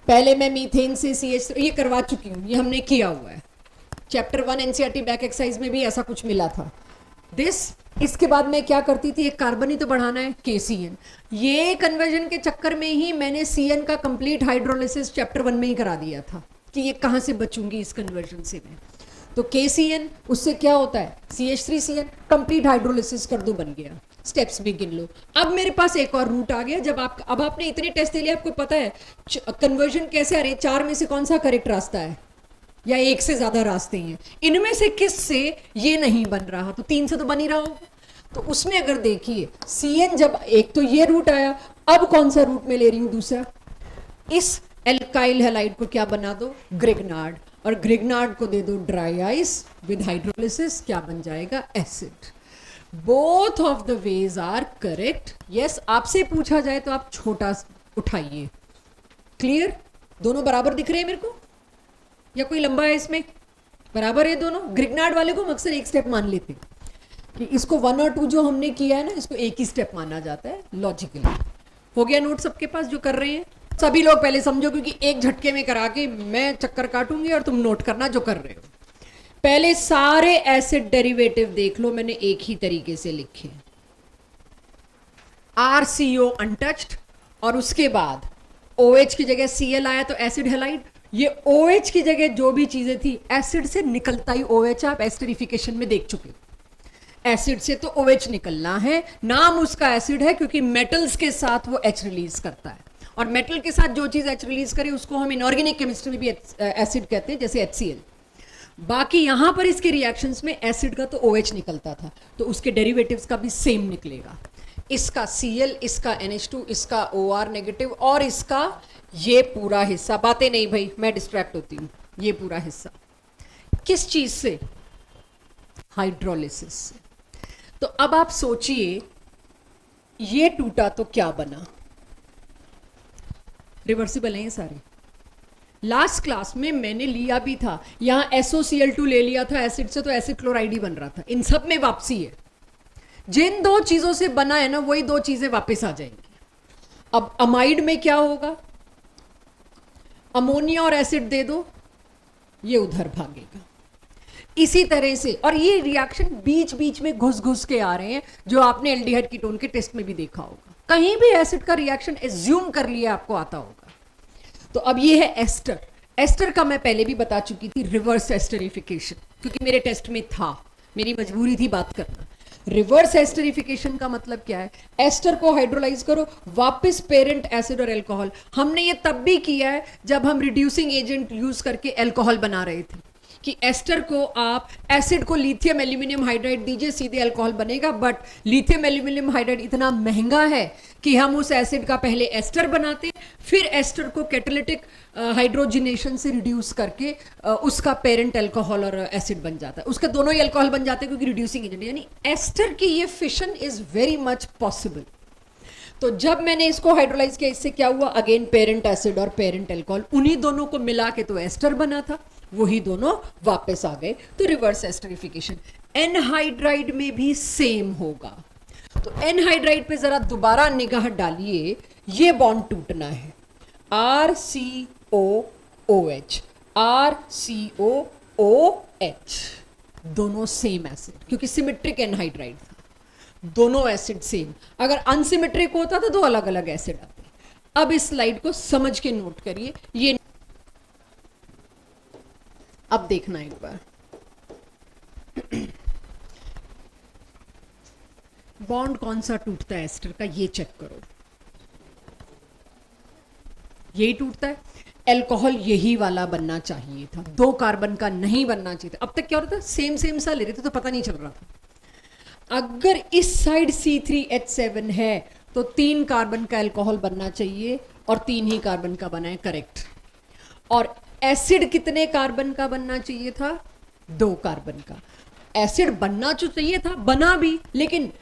पहले मैं मीथेन से CH, ये करवा चुकी हूँ, ये हमने किया हुआ है। चैप्टर 1 NCERT बैक एक्सरसाइज में भी ऐसा कुछ मिला था। इसके बाद मैं क्या करती थी, एक कार्बन ही तो बढ़ाना है, KCN। ये कन्वर्जन के चक्कर में ही मैंने CN का कंप्लीट हाइड्रोलिसिस चैप्टर 1 में ही करा दिया था कि ये कहाँ से बचूंगी इस कन्वर्जन से मैं। तो KCN, उससे क्या होता है, CH3CN, कंप्लीट हाइड्रोलिसिस कर दो, बन गया। स्टेप्स भी गिन लो। अब मेरे पास एक और रूट आ गया, जब अब आपने इतने टेस्ट दे लिए, आपको पता है कन्वर्जन कैसे आ रही है, 4 में से कौन सा करेक्ट रास्ता है, या एक से ज्यादा रास्ते हैं, इनमें से किस से ये नहीं बन रहा, तो 3 से तो बन ही रहा होगा। तो उसमें अगर देखिए CN, जब एक तो ये रूट आया, अब कौन सा रूट में ले रही हूं, दूसरा। इस एल्काइल हैलाइड को क्या बना दो, ग्रिग्नार्ड, और ग्रिग्नार्ड को दे दो ड्राई आइस विद हाइड्रोलिसिस, क्या बन जाएगा, acid. Both of the ways are correct. Yes, आपसे पूछा जाए तो आप छोटा उठाइए। क्लियर, दोनों बराबर दिख रहे हैं मेरे को, या कोई लंबा है इसमें, बराबर है दोनों। ग्रिग्नार्ड वाले को हम अक्सर एक स्टेप मान लेते हैं कि इसको 1 और 2 जो हमने किया है ना, इसको एक ही स्टेप माना जाता है लॉजिकली। हो गया नोट सबके पास जो कर रहे हैं, सभी लोग पहले समझो, क्योंकि एक झटके में करा के मैं चक्कर काटूंगी और तुम नोट करना जो कर रहे हो। पहले सारे एसिड डेरिवेटिव देख लो, मैंने एक ही तरीके से लिखे, RCO अनटच्ड, और उसके बाद OH की जगह Cl आया तो एसिड हैलाइड। ये OH की जगह जो भी चीजें थी, एसिड से निकलता ही OH, आप एस्टरिफिकेशन में देख चुके हो। एसिड से तो OH निकलना है, नाम उसका एसिड है क्योंकि मेटल्स के साथ वो H रिलीज करता है, और मेटल के साथ जो चीज H रिलीज करे उसको हम इनऑर्गेनिक केमिस्ट्री में भी एसिड कहते हैं, जैसे HCl। बाकी यहां पर इसके रिएक्शंस में एसिड का तो OH निकलता था, तो उसके डेरिवेटिव्स का भी सेम निकलेगा। इसका Cl, इसका NH2, इसका OR नेगेटिव, और इसका ये पूरा हिस्सा, बातें नहीं भाई मैं डिस्ट्रैक्ट होती हूं, ये पूरा हिस्सा किस चीज से, हाइड्रोलिसिस से। तो अब आप सोचिए ये टूटा तो क्या बना, रिवर्सिबल है ये सारे। लास्ट क्लास में मैंने लिया भी था, यहां SOCl2 ले लिया था एसिड से, तो एसिड क्लोराइड ही बन रहा था। इन सब में वापसी है, जिन दो चीजों से बना है ना, वही दो चीजें वापस आ जाएंगी। अब अमाइड में क्या होगा, अमोनिया और एसिड दे दो, ये उधर भागेगा। इसी तरह से, और ये रिएक्शन बीच बीच में घुस घुस के आ रहे हैं, जो आपने एल्डिहाइड कीटोन के टेस्ट में भी देखा होगा। कहीं भी एसिड का रिएक्शन एज्यूम कर लिया आपको आता होगा। तो अब ये है एस्टर। एस्टर का मैं पहले भी बता चुकी थी, रिवर्स एस्टरिफिकेशन, क्योंकि मेरे टेस्ट में था, मेरी मजबूरी थी बात करना। रिवर्स एस्टरिफिकेशन का मतलब क्या है? एस्टर को हाइड्रोलाइज करो, वापस पेरेंट एसिड और अल्कोहल। हमने ये तब भी किया है जब हम रिड्यूसिंग एजेंट यूज करके अल्कोहल बना रहे थे, कि एस्टर को आप एसिड को लिथियम एल्यूमिनियम हाइड्राइड दीजिए, सीधे अल्कोहल बनेगा। बट लिथियम एल्यूमिनियम हाइड्राइड इतना महंगा है कि हम उस एसिड का पहले एस्टर बनाते, फिर एस्टर को कैटालिटिक हाइड्रोजिनेशन से रिड्यूस करके उसका पेरेंट अल्कोहल और एसिड बन जाता है। उसके दोनों ही अल्कोहल बन जाते हैं क्योंकि रिड्यूसिंग एजेंट, यानी एस्टर की ये fission is very much possible. तो जब मैंने इसको हाइड्रोलाइज किया, इससे क्या हुआ? अगेन पेरेंट एसिड और पेरेंट अल्कोहल, उन्हीं दोनों को मिला के तो एस्टर बना था, वही दोनों वापस आ गए, तो रिवर्स एस्टरिफिकेशन। एनहाइड्राइड में भी सेम होगा। तो एनहाइड्राइड पे जरा दोबारा निगाह डालिए, ये बॉन्ड टूटना है, RCOOH, RCOOH, दोनों सेम एसिड, क्योंकि सिमेट्रिक एनहाइड्राइड था, दोनों एसिड सेम। अगर अनसिमेट्रिक होता तो दो अलग अलग एसिड आते। अब इस स्लाइड को समझ के नोट करिए, ये अब देखना एक बार, बॉन्ड कौन सा टूटता है एस्टर का, ये चेक करो, यही टूटता है। अल्कोहल यही वाला बनना चाहिए था, 2 कार्बन का नहीं बनना चाहिए था। अब तक क्या हो रहा था? सेम सेम सा ले रहे थे तो पता नहीं चल रहा था। अगर इस साइड C3H7 है तो 3 कार्बन का अल्कोहल बनना चाहिए और 3 ही कार्बन का बना है, करेक्ट। और एसिड कितने कार्बन का बनना चाहिए था? 2 कार्बन का। एसिड बनना जो चाहिए था बना भी, लेकिन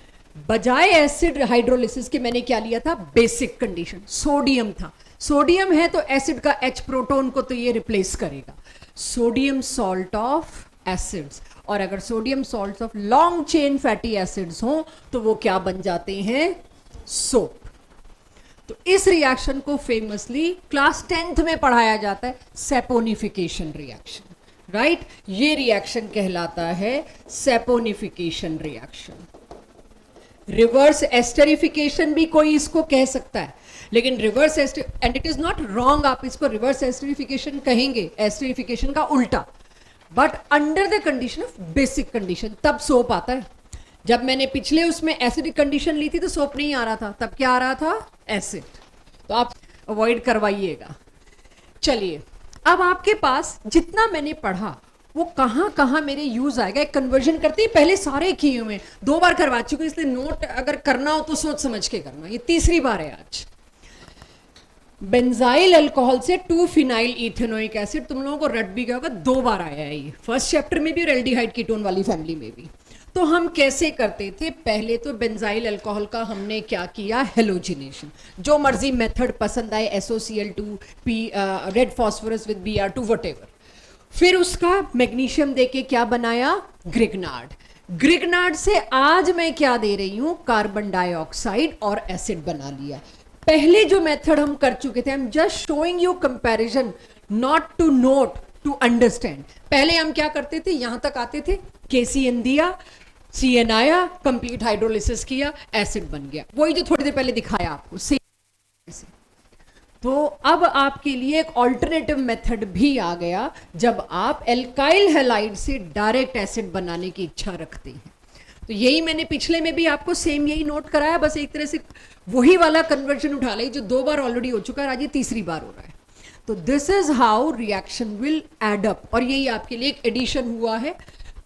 बजाय एसिड हाइड्रोलिसिस के मैंने क्या लिया था? बेसिक कंडीशन, सोडियम था। सोडियम है तो एसिड का H प्रोटोन को तो ये रिप्लेस करेगा, सोडियम सॉल्ट ऑफ एसिड्स। और अगर sodium salts of long chain fatty acids हों तो वो क्या बन जाते हैं? सोप। तो इस रिएक्शन को फेमसली क्लास 10th में पढ़ाया जाता है, सेपोनिफिकेशन रिएक्शन, राइट? ये रिएक्शन कहलाता है सेपोनिफिकेशन रिएक्शन। रिवर्स एस्टरिफिकेशन भी कोई इसको कह सकता है, लेकिन reverse and it is not wrong, आप इसको रिवर्स एस्टरिफिकेशन कहेंगे, एस्टरिफिकेशन का उल्टा, but under the condition of basic condition, तब सोप आता है। जब मैंने पिछले उसमें एसिडिक कंडीशन ली थी तो सोप नहीं आ रहा था, तब क्या आ रहा था? एसिड। तो आप अवॉइड करवाइएगा। चलिए, अब आपके पास जितना मैंने पढ़ा वो कहाँ कहाँ मेरे यूज आएगा, एक कन्वर्जन करते ही पहले सारे किए हुए, 2 बार करवा चुके, इसलिए नोट अगर करना हो तो सोच समझ के करना, ये 3री बार है आज। बेंजाइल अल्कोहल से 2-फिनाइल इथेनोइक एसिड, तुम लोगों को रट भी गया होगा, 2 बार आया है ये, फर्स्ट चैप्टर में भी और एल्डिहाइड कीटोन वाली फैमिली में भी। तो हम कैसे करते थे? पहले तो बेंजाइल अल्कोहल का हमने क्या किया? हेलोजिनेशन, जो मर्जी मेथड पसंद आए, SOCl2, red phosphorus with Br2, whatever. फिर उसका मैग्नीशियम देके क्या बनाया? ग्रिग्नार्ड। ग्रिग्नार्ड से आज मैं क्या दे रही हूं? कार्बन डाइऑक्साइड और एसिड बना लिया। पहले जो मेथड हम कर चुके थे, I am just showing you comparison, not to note, to understand. पहले हम क्या करते थे? यहां तक आते थे, KCN दिया, CN आया, कंप्लीट हाइड्रोलिसिस किया, एसिड बन गया, वही जो थोड़ी देर पहले दिखाया आपको, सेम। तो अब आपके लिए एक ऑल्टरनेटिव मेथड भी आ गया, जब आप एल्काइल हैलाइड से डायरेक्ट एसिड बनाने की इच्छा रखते हैं। तो यही मैंने पिछले में भी आपको सेम यही नोट कराया, बस एक तरह से वही वाला कन्वर्जन उठा ली जो 2 बार ऑलरेडी हो चुका है, आज ये 3री बार हो रहा है। तो this is how reaction will add up, और यही आपके लिए एक एडिशन हुआ है,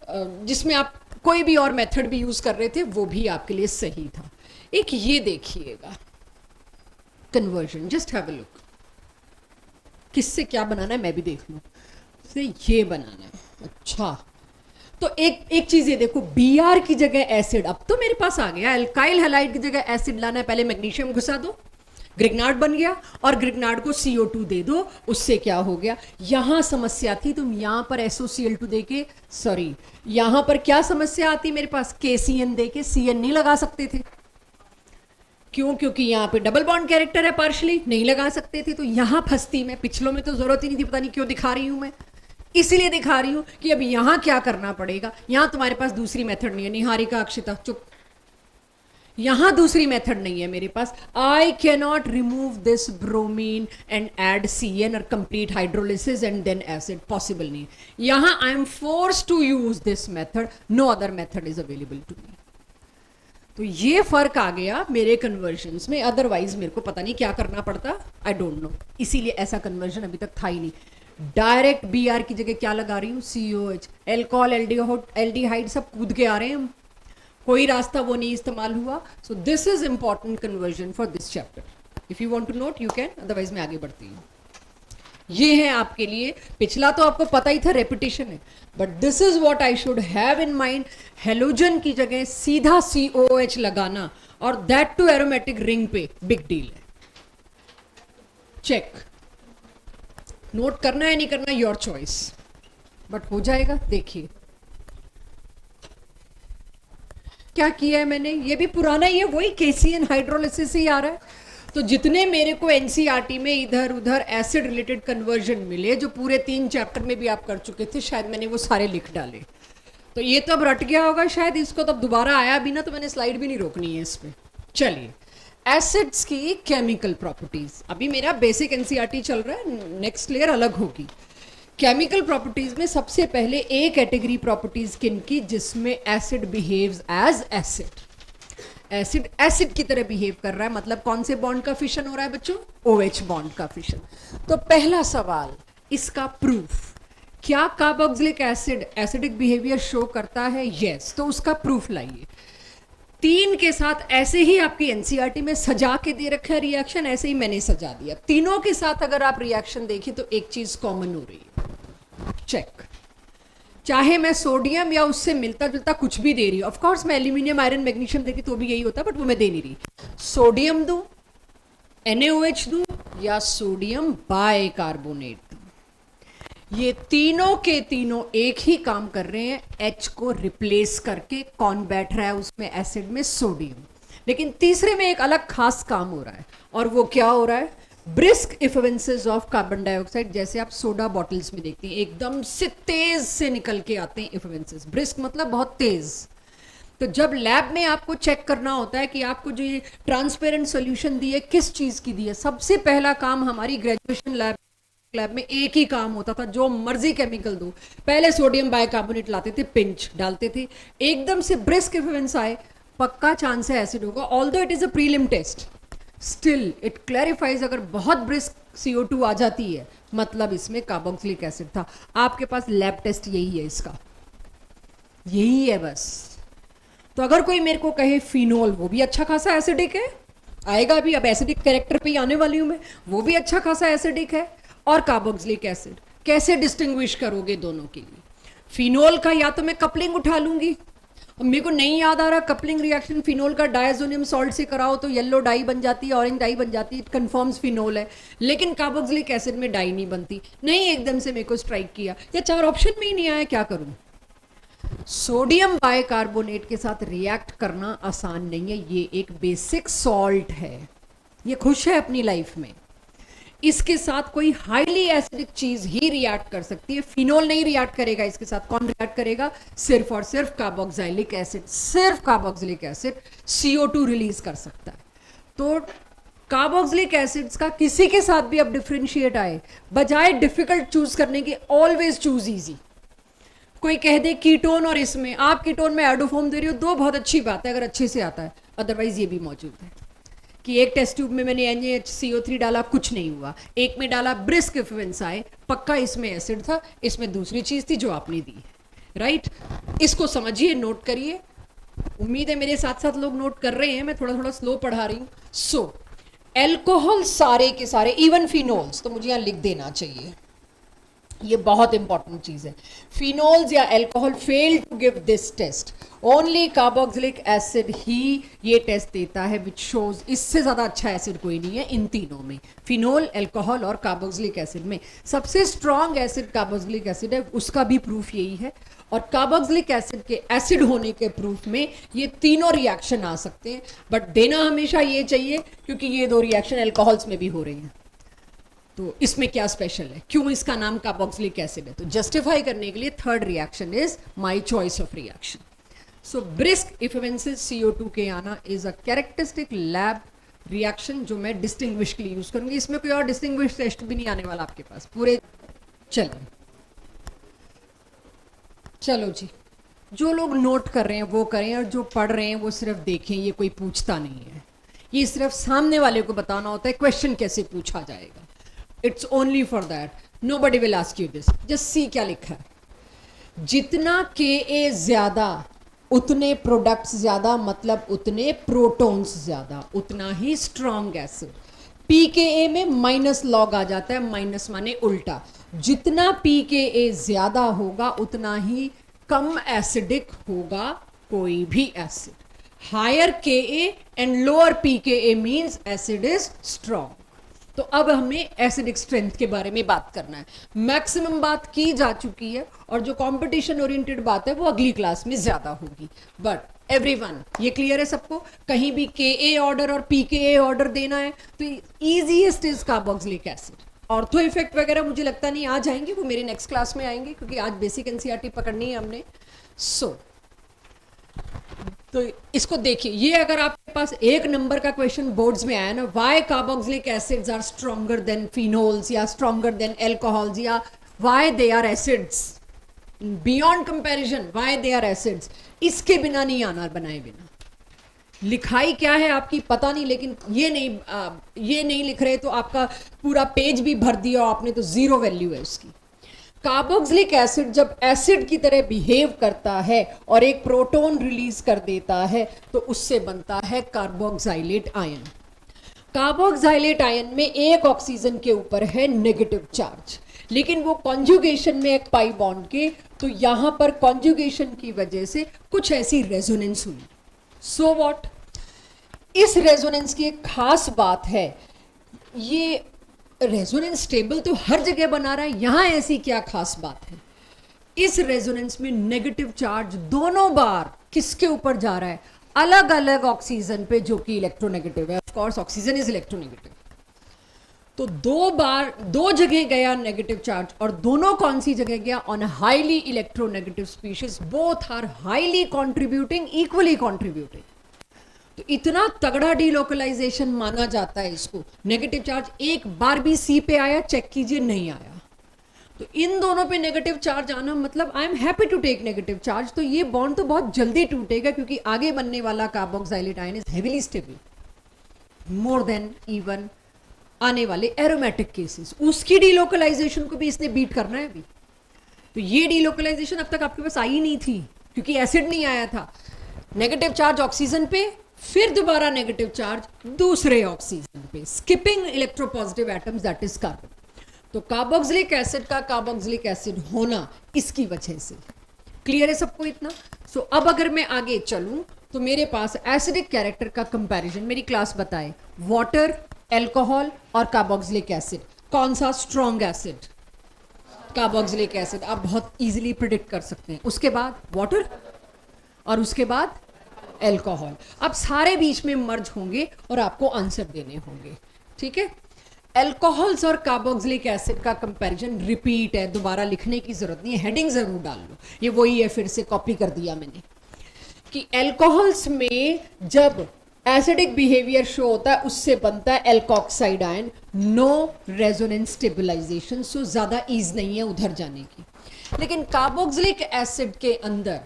जिसमें आप कोई भी और मेथड भी यूज कर रहे थे वो भी आपके लिए सही था। एक ये देखिएगा conversion, just have a look, किससे क्या बनाना है मैं भी देख लूं, से ये बनाना है। अच्छा, तो एक चीज ये देखो, Br की जगह एसिड, अब तो मेरे पास आ गया, एल्काइल हैलाइड की जगह एसिड लाना है, पहले मैग्नीशियम घुसा दो, ग्रिग्नार्ड बन गया, और ग्रिग्नार्ड को CO2 दे दो, उससे क्या हो गया? यहां समस्या थी, तुम यहां पर SOCl2 देके, सॉरी यहां पर क्या समस्या आती मेरे पास? KCN देके CN नहीं लगा सकते थे, क्यों? क्योंकि यहां पे डबल बॉन्ड कैरेक्टर है, पार्शली नहीं लगा सकते थे, तो यहां फंसती मैं। पिछलों में तो जरूरत ही नहीं थी, पता नहीं क्यों दिखा रही हूं मैं, इसलिए दिखा रही हूं कि अब यहां क्या करना पड़ेगा। यहां तुम्हारे पास दूसरी मेथड नहीं है, निहारिका, अक्षिता चुप, यहां दूसरी मेथड नहीं है मेरे पास. I cannot remove this bromine and add CN और complete hydrolysis and then acid. Possible नहीं. यहां I am force to use this method. No other method is available to me. तो ये फर्क आ गया मेरे कन्वर्जन्स में. अदरवाइज मेरे को पता नहीं क्या करना पड़ता. I don't know. इसीलिए ऐसा कन्वर्जन अभी तक था ही नहीं. डायरेक्ट Br की जगह क्या लगा रही हूँ? COH. एल्कोहल, एल्डिहाइड सब कूद के आ रहे हैं हम. कोई रास्ता वो नहीं इस्तेमाल हुआ. So this is important conversion for this chapter. If you want to note you can, otherwise मैं आगे बढ़ती हूँ. ये है आपके लिए. पिछला तो आपको पता ही था, रेपिटेशन है. But this is what I should have in mind. Halogen की जगह सीधा COH लगाना, और दैट टू एरोमेटिक रिंग पे, बिग डील है. चेक. नोट करना है नहीं करना, योर चॉइस, बट हो जाएगा. देखिए क्या किया है मैंने. ये भी पुराना ही है, वही KCN हाइड्रोलिसिस ही आ रहा है. तो जितने मेरे को NCERT में इधर उधर एसिड रिलेटेड कन्वर्जन मिले, जो पूरे 3 चैप्टर में भी आप कर चुके थे, शायद मैंने वो सारे लिख डाले. तो ये तो अब रट गया होगा शायद. इसको तो अब दोबारा आया भी ना, तो मैंने स्लाइड भी नहीं रोकनी है इस पे. चलिए, एसिड्स की केमिकल प्रॉपर्टीज. अभी मेरा बेसिक NCERT चल रहा है, नेक्स्ट लेयर अलग होगी. केमिकल प्रॉपर्टीज में सबसे पहले ए कैटेगरी प्रॉपर्टीज किन की, जिसमें acid behaves as acid. Acid acid की तरह बिहेव कर रहा है. मतलब कौन से बॉन्ड का फिशन हो रहा है बच्चों? OH बॉन्ड का फिशन. तो पहला सवाल, इसका प्रूफ. क्या carboxylic acid acidic behaviour show करता है? यस. तो उसका प्रूफ लाइए. 3 के साथ ऐसे ही आपकी NCERT में सजा के दे रखा है रिएक्शन, ऐसे ही मैंने सजा दिया. तीनों के साथ अगर आप रिएक्शन देखिए तो एक चीज कॉमन हो रही है. चेक. चाहे मैं सोडियम या उससे मिलता जुलता कुछ भी दे रही हूं. ऑफ कोर्स मैं एल्यूमिनियम, आयरन, मैग्नीशियम देती तो भी यही होता, बट वो मैं दे नहीं रही. सोडियम दूं, NaOH दूं, या सोडियम बाइकार्बोनेट दूं, ये तीनों के तीनों एक ही काम कर रहे हैं. H को रिप्लेस करके. कौन बैठ रहा है उसमें? एसिड में सोडियम. लेकिन तीसरे में एक अलग खास काम हो रहा है, और वो क्या हो रहा है? Brisk effervescence of carbon dioxide. जैसे आप सोडा बॉटल्स में देखते हैं, एकदम से तेज से निकल के आते हैं इफ्लुएंसेस. ब्रिस्क मतलब बहुत तेज. तो जब लैब में आपको चेक करना होता है कि आपको जो ये ट्रांसपेरेंट सोल्यूशन दी है, किस चीज की दी है, सबसे पहला काम हमारी ग्रेजुएशन लैब में एक ही काम होता था, जो मर्जी केमिकल दो, पहले सोडियम बाइकार्बोनेट लाते थे, पिंच डालते थे. एकदम से ब्रिस्क इफ्लुएंस आए, पक्का चांस है एसिड होगा. Although it is a prelim test, still it clarifies. अगर बहुत ब्रिस्क CO2 आ जाती है, मतलब इसमें कार्बोक्सिलिक एसिड था. आपके पास लैब टेस्ट यही है, इसका यही है बस. तो अगर कोई मेरे को कहे फिनोल, वो भी अच्छा खासा एसिडिक है, आएगा अभी, अब एसिडिक कैरेक्टर पे ही आने वाली हूं मैं, वो भी अच्छा खासा एसिडिक है. और कार्बोक्सिलिक एसिड कैसे डिस्टिंग्विश करोगे दोनों के लिए? फिनोल का या तो मैं कपलिंग उठा लूंगी, मेरे को नहीं याद आ रहा कपलिंग रिएक्शन फिनोल का डायजोनियम सॉल्ट से कराओ तो येलो डाई बन जाती है, ऑरेंज डाई बन जाती है, इट कन्फर्म्स फिनोल है. लेकिन कार्बोक्सिलिक एसिड में डाई नहीं बनती. नहीं, एकदम से मेरे को स्ट्राइक किया, या 4 ऑप्शन में ही नहीं आया, क्या करूं? सोडियम बाइकार्बोनेट के साथ रिएक्ट करना आसान नहीं है. ये एक बेसिक सॉल्ट है, ये खुश है अपनी लाइफ में. इसके साथ कोई हाईली एसिडिक चीज ही रिएक्ट कर सकती है. फिनोल नहीं रिएक्ट करेगा इसके साथ. कौन रिएक्ट करेगा? सिर्फ और सिर्फ कार्बोक्सिलिक एसिड. सिर्फ कार्बोक्सिलिक एसिड CO2 रिलीज कर सकता है. तो कार्बोक्सिलिक एसिड्स का किसी के साथ भी अब डिफरेंशिएट आए, बजाय डिफिकल्ट चूज करने के, ऑलवेज चूज इजी. कोई कह दे कीटोन, और इसमें आप कीटोन में एडोफॉर्म दे रही हो, 2 बहुत अच्छी बात है अगर अच्छे से आता है. अदरवाइज ये भी मौजूद है कि एक टेस्ट ट्यूब में मैंने NaHCO3 डाला, कुछ नहीं हुआ. एक में डाला, ब्रिस्क इफ्लुएंस आए, पक्का इसमें एसिड था, इसमें दूसरी चीज थी जो आपने दी. राइट? इसको समझिए, नोट करिए. उम्मीद है मेरे साथ साथ लोग नोट कर रहे हैं, मैं थोड़ा थोड़ा स्लो पढ़ा रही हूं. सो एल्कोहल सारे के सारे, इवन फिनोल्स, तो मुझे यहां लिख देना चाहिए, ये बहुत इंपॉर्टेंट चीज है. फिनोल्स या alcohol fail to give this test. Only carboxylic acid ही ये टेस्ट देता है, विच शोज. इससे ज्यादा अच्छा एसिड कोई नहीं है इन तीनों में, फिनोल, एल्कोहल और कार्बोक्सिलिक एसिड में. सबसे स्ट्रॉन्ग एसिड कार्बोक्सिलिक एसिड है, उसका भी प्रूफ यही है. और कार्बोक्सिलिक एसिड के एसिड होने के प्रूफ में ये तीनों रिएक्शन आ सकते हैं, बट देना हमेशा ये चाहिए क्योंकि ये 2 रिएक्शन एल्कोहल्स में भी हो रही हैं. तो इसमें क्या स्पेशल है, क्यों इसका नाम कार्बोक्सिलिक एसिड है? तो जस्टिफाई करने के लिए third reaction is my choice of reaction. So brisk effervescence CO2 के आना is a characteristic lab reaction जो मैं डिस्टिंग्विश के लिए यूज करूंगी। इसमें कोई और डिस्टिंग्विश टेस्ट भी नहीं आने वाला आपके पास पूरे। चलो जी, जो लोग नोट कर रहे हैं वो करें और जो पढ़ रहे हैं वो सिर्फ देखें, ये कोई पूछता नहीं है, ये सिर्फ सामने वाले को बताना होता है क्वेश्चन कैसे पूछा जाएगा। It's only for that, nobody will ask you this. Just see क्या लिखा है, जितना Ka ज्यादा उतने प्रोडक्ट्स ज्यादा, मतलब उतने प्रोटॉन्स ज्यादा, उतना ही स्ट्रॉन्ग एसिड। pKa में माइनस लॉग आ जाता है, माइनस माने उल्टा। जितना pKa ज्यादा होगा उतना ही कम एसिडिक होगा कोई भी acid. Higher Ka and lower pKa means acid is strong. तो अब हमें एसिडिक स्ट्रेंथ के बारे में बात करना है। मैक्सिमम बात की जा चुकी है और जो कंपटीशन ओरिएंटेड बात है वो अगली क्लास में ज्यादा होगी। बट एवरीवन, ये क्लियर है सबको? कहीं भी Ka ऑर्डर और pKa ऑर्डर देना है तो easiest is carboxylic acid. Ortho effect वगैरह मुझे लगता नहीं आ जाएंगे, वो मेरे नेक्स्ट क्लास में आएंगे क्योंकि आज बेसिक एनसीईआरटी पकड़नी है हमने। तो इसको देखिए, ये अगर आपके पास एक नंबर का क्वेश्चन बोर्ड्स में आया ना, why carboxylic acids are stronger than phenols या स्ट्रॉन्गर देन एल्कोहल्स, या why they are acids beyond comparison, why they are acids, इसके बिना नहीं आना बनाए बिना। लिखाई क्या है आपकी पता नहीं, लेकिन ये नहीं लिख रहे तो आपका पूरा पेज भी भर दिया आपने तो जीरो वैल्यू है उसकी। कार्बोक्सिलिक एसिड जब एसिड की तरह बिहेव करता है और एक प्रोटॉन रिलीज कर देता है तो उससे बनता है कार्बोक्साइलेट आयन। कार्बोक्साइलेट आयन में एक ऑक्सीजन के ऊपर है नेगेटिव चार्ज, लेकिन वो कॉन्जुगेशन में एक पाई बॉन्ड के, तो यहां पर कॉन्जुगेशन की वजह से कुछ ऐसी रेजोनेंस हुई। सो व्हाट, इस रेजोनेंस की एक खास बात है, ये रेजोनेंस टेबल तो हर जगह बना रहा है, यहां ऐसी क्या खास बात है? इस रेजोनेंस में नेगेटिव चार्ज दोनों बार किसके ऊपर जा रहा है? अलग अलग ऑक्सीजन पे जो कि इलेक्ट्रोनेगेटिव है। Of course oxygen is electronegative. तो दो बार दो जगह गया नेगेटिव चार्ज, और दोनों कौन सी जगह गया? On highly electronegative species, both are highly contributing, equally contributing. तो इतना तगड़ा डीलोकलाइजेशन माना जाता है इसको। नेगेटिव चार्ज एक बार भी सी पे आया, चेक कीजिए, नहीं आया। तो इन दोनों पे नेगेटिव चार्ज आना मतलब I am happy to take negative charge, तो ये बॉन्ड तो बहुत जल्दी टूटेगा क्योंकि आगे बनने वाला carboxylate ion is heavily stable, more than even आने एरोमेटिक एरोमेटिक केसेस। उसकी डीलोकलाइजेशन को भी इसने बीट करना है अभी। तो ये डीलोकलाइजेशन अब तक आपके पास आई नहीं थी क्योंकि एसिड नहीं आया था। नेगेटिव चार्ज ऑक्सीजन पे, फिर दोबारा नेगेटिव चार्ज दूसरे ऑक्सीजन पे, skipping electropositive atoms, that is carbon. तो कार्बोक्सिलिक एसिड का कार्बोक्सिलिक एसिड होना इसकी वजह से। क्लियर है सबको इतना? सो अब अगर मैं आगे चलूं तो मेरे पास एसिडिक कैरेक्टर का कंपैरिजन मेरी क्लास बताए, वाटर, एल्कोहल और कार्बोक्सिलिक एसिड, कौन सा स्ट्रॉन्ग एसिड? Carboxylic acid. आप बहुत इजीली प्रिडिक्ट कर सकते हैं। उसके बाद वाटर और उसके बाद एल्कोहल। अब सारे बीच में मर्ज होंगे और आपको आंसर देने होंगे, ठीक है? एल्कोहल्स और कार्बोक्सिलिक एसिड का कंपैरिजन रिपीट है, दोबारा लिखने की जरूरत नहीं है, हेडिंग जरूर डाल लो, ये वही है, फिर से कॉपी कर दिया मैंने। कि एल्कोहल्स में जब एसिडिक बिहेवियर शो होता है उससे बनता है alkoxide ion, no resonance stabilisation, so ज्यादा ईज नहीं है उधर जाने की। लेकिन कार्बोक्सिलिक एसिड के अंदर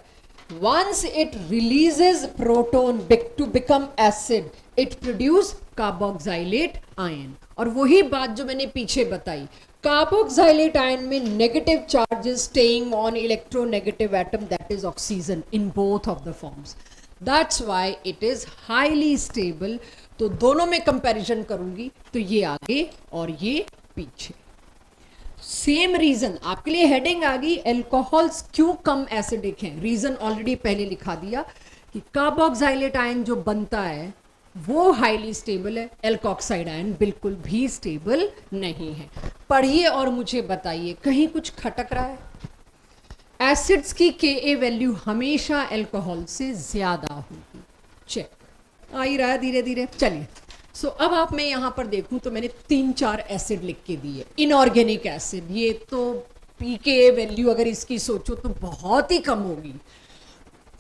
once it releases proton to become acid, it produce carboxylate ion। और वही बात जो मैंने पीछे बताई, कार्बोक्साइलेट आयन में negative charge is staying on electronegative atom, that is oxygen, in both of the forms, that's why it is highly stable. तो दोनों में कंपैरिजन करूंगी तो ये आगे और ये पीछे। सेम रीजन आपके लिए हेडिंग आ गई, एल्कोहल्स क्यों कम एसिडिक हैं। रीजन ऑलरेडी पहले लिखा दिया कि कार्बोक्साइलेट आयन जो बनता है वो हाईली स्टेबल है, एल्कोक्साइड आयन बिल्कुल भी स्टेबल नहीं है। पढ़िए और मुझे बताइए कहीं कुछ खटक रहा है? एसिड्स की Ka वैल्यू हमेशा एल्कोहल से ज्यादा होगी, चेक आ ही रहा है धीरे धीरे। चलिए, सो अब आप मैं यहां पर देखूं तो मैंने 3-4 एसिड लिख के दिए। इनऑर्गेनिक एसिड, ये तो pKa वैल्यू अगर इसकी सोचो तो बहुत ही कम होगी,